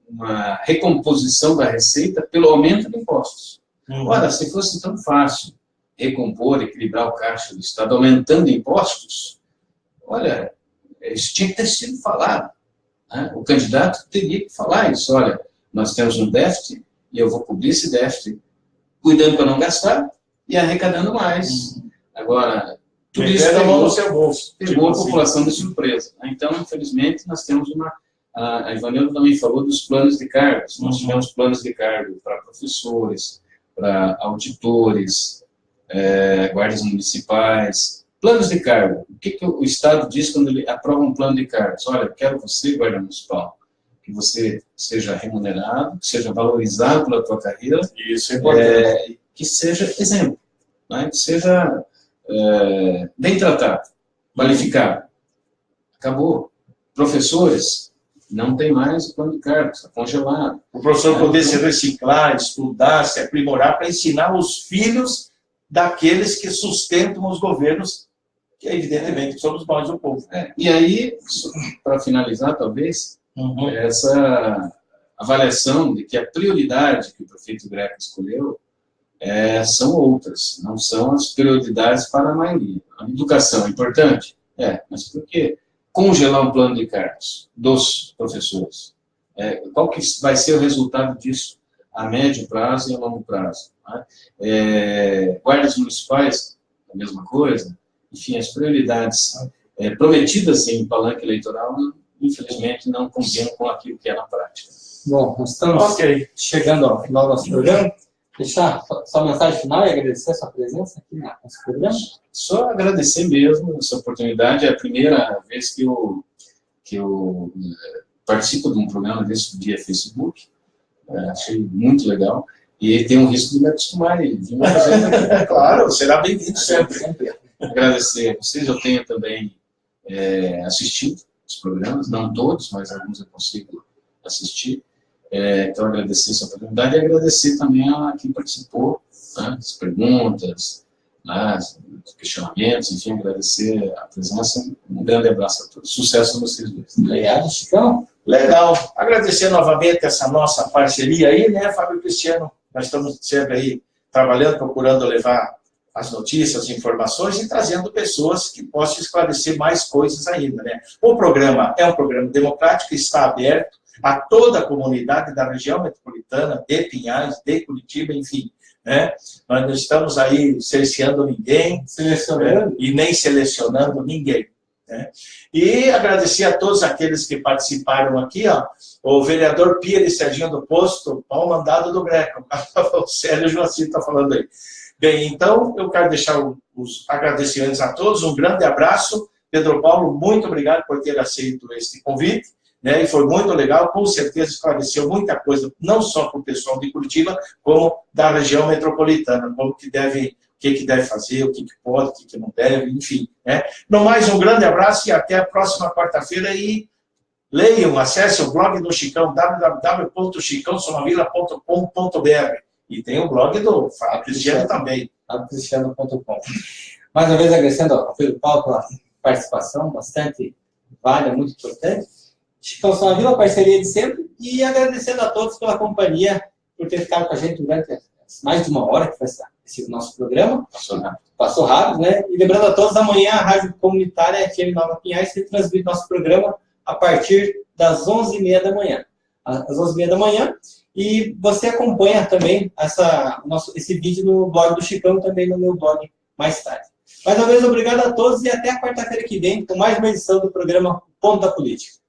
uma recomposição da receita pelo aumento de impostos. Ora, se fosse tão fácil recompor, equilibrar o caixa do Estado, aumentando impostos, olha, isso tinha que ter sido falado. Né? O candidato teria que falar isso. Olha, nós temos um déficit e eu vou cobrir esse déficit, cuidando para não gastar e arrecadando mais. Agora, tudo isso pegou a população de surpresa. Né? Então, infelizmente, nós temos a Ivanildo também falou dos planos de cargos. Nós tivemos planos de cargo para professores, para auditores, guardas municipais, planos de cargo. O que o Estado diz quando ele aprova um plano de cargos? Olha, eu quero você, guarda municipal, que você seja remunerado, que seja valorizado pela tua carreira, isso é importante. Que seja exemplo, né? Que seja bem tratado, qualificado. Acabou. Professores, não tem mais o plano de cargos, está congelado. O professor poder se reciclar, estudar, se aprimorar para ensinar os filhos daqueles que sustentam os governos, que evidentemente somos nós, o povo. E aí, para finalizar, talvez, essa avaliação de que a prioridade que o prefeito Greca escolheu são outras, não são as prioridades para a maioria. A educação é importante? Mas por quê? Congelar um plano de cargos dos professores. Qual que vai ser o resultado disso a médio prazo e a longo prazo? Né? Guardas municipais, a mesma coisa. Enfim, as prioridades prometidas em palanque eleitoral, infelizmente, não combinam com aquilo que é na prática. Bom, nós estamos chegando ao final do nosso programa. Deixar sua mensagem final e agradecer a sua presença aqui no nosso programa. Só agradecer mesmo essa oportunidade. É a primeira vez que eu participo de um programa desse via Facebook. Achei muito legal. E tem um risco de me acostumar e vir mais vezes. Claro, será bem-vindo sempre. Agradecer a vocês. Eu tenho também assistido os programas, não todos, mas alguns eu consigo assistir. Então, agradecer essa oportunidade e agradecer também a quem participou, né, as perguntas, né, os questionamentos, enfim, agradecer a presença. Um grande abraço a todos. Sucesso a vocês dois. Obrigado, Chicão. Legal. Agradecer novamente essa nossa parceria aí, né, Fábio Cristiano? Nós estamos sempre aí trabalhando, procurando levar as notícias, as informações e trazendo pessoas que possam esclarecer mais coisas ainda, né? O programa é um programa democrático, está aberto a toda a comunidade da região metropolitana, de Pinhais, de Curitiba, enfim, né? Nós não estamos aí cerceando ninguém, e nem selecionando ninguém, né? E agradecer a todos aqueles que participaram aqui, ó, o vereador Pires Serginho do Posto, ao mandado do Greco, o Célio Joacir está falando aí. Bem, então, eu quero deixar os agradecimentos a todos, um grande abraço. Pedro Paulo, muito obrigado por ter aceito este convite, né? E foi muito legal, com certeza esclareceu muita coisa, não só para o pessoal de Curitiba, como da região metropolitana, como que deve, o que deve fazer, o que pode, o que não deve, enfim, né? No mais, um grande abraço e até a próxima quarta-feira. E leiam, acessem o blog do Chicão, www.chicãosomavila.com.br. E tem o blog do Fábio Cristiano também. FábioCristiano.com. Mais uma vez agradecendo ao Pedro Paulo pela participação, bastante válida, muito importante. Chicão São Vila, parceria de sempre. E agradecendo a todos pela companhia, por ter ficado com a gente durante mais de uma hora, que foi esse nosso programa. Passou rápido, né? E lembrando a todos, amanhã a Rádio Comunitária FM Nova Pinhais se transmite nosso programa a partir das 11h30 da manhã. Às 11h30 da manhã. E você acompanha também esse vídeo no blog do Chicão, também no meu blog mais tarde. Mais uma vez, obrigado a todos e até a quarta-feira que vem com mais uma edição do programa Ponto da Política.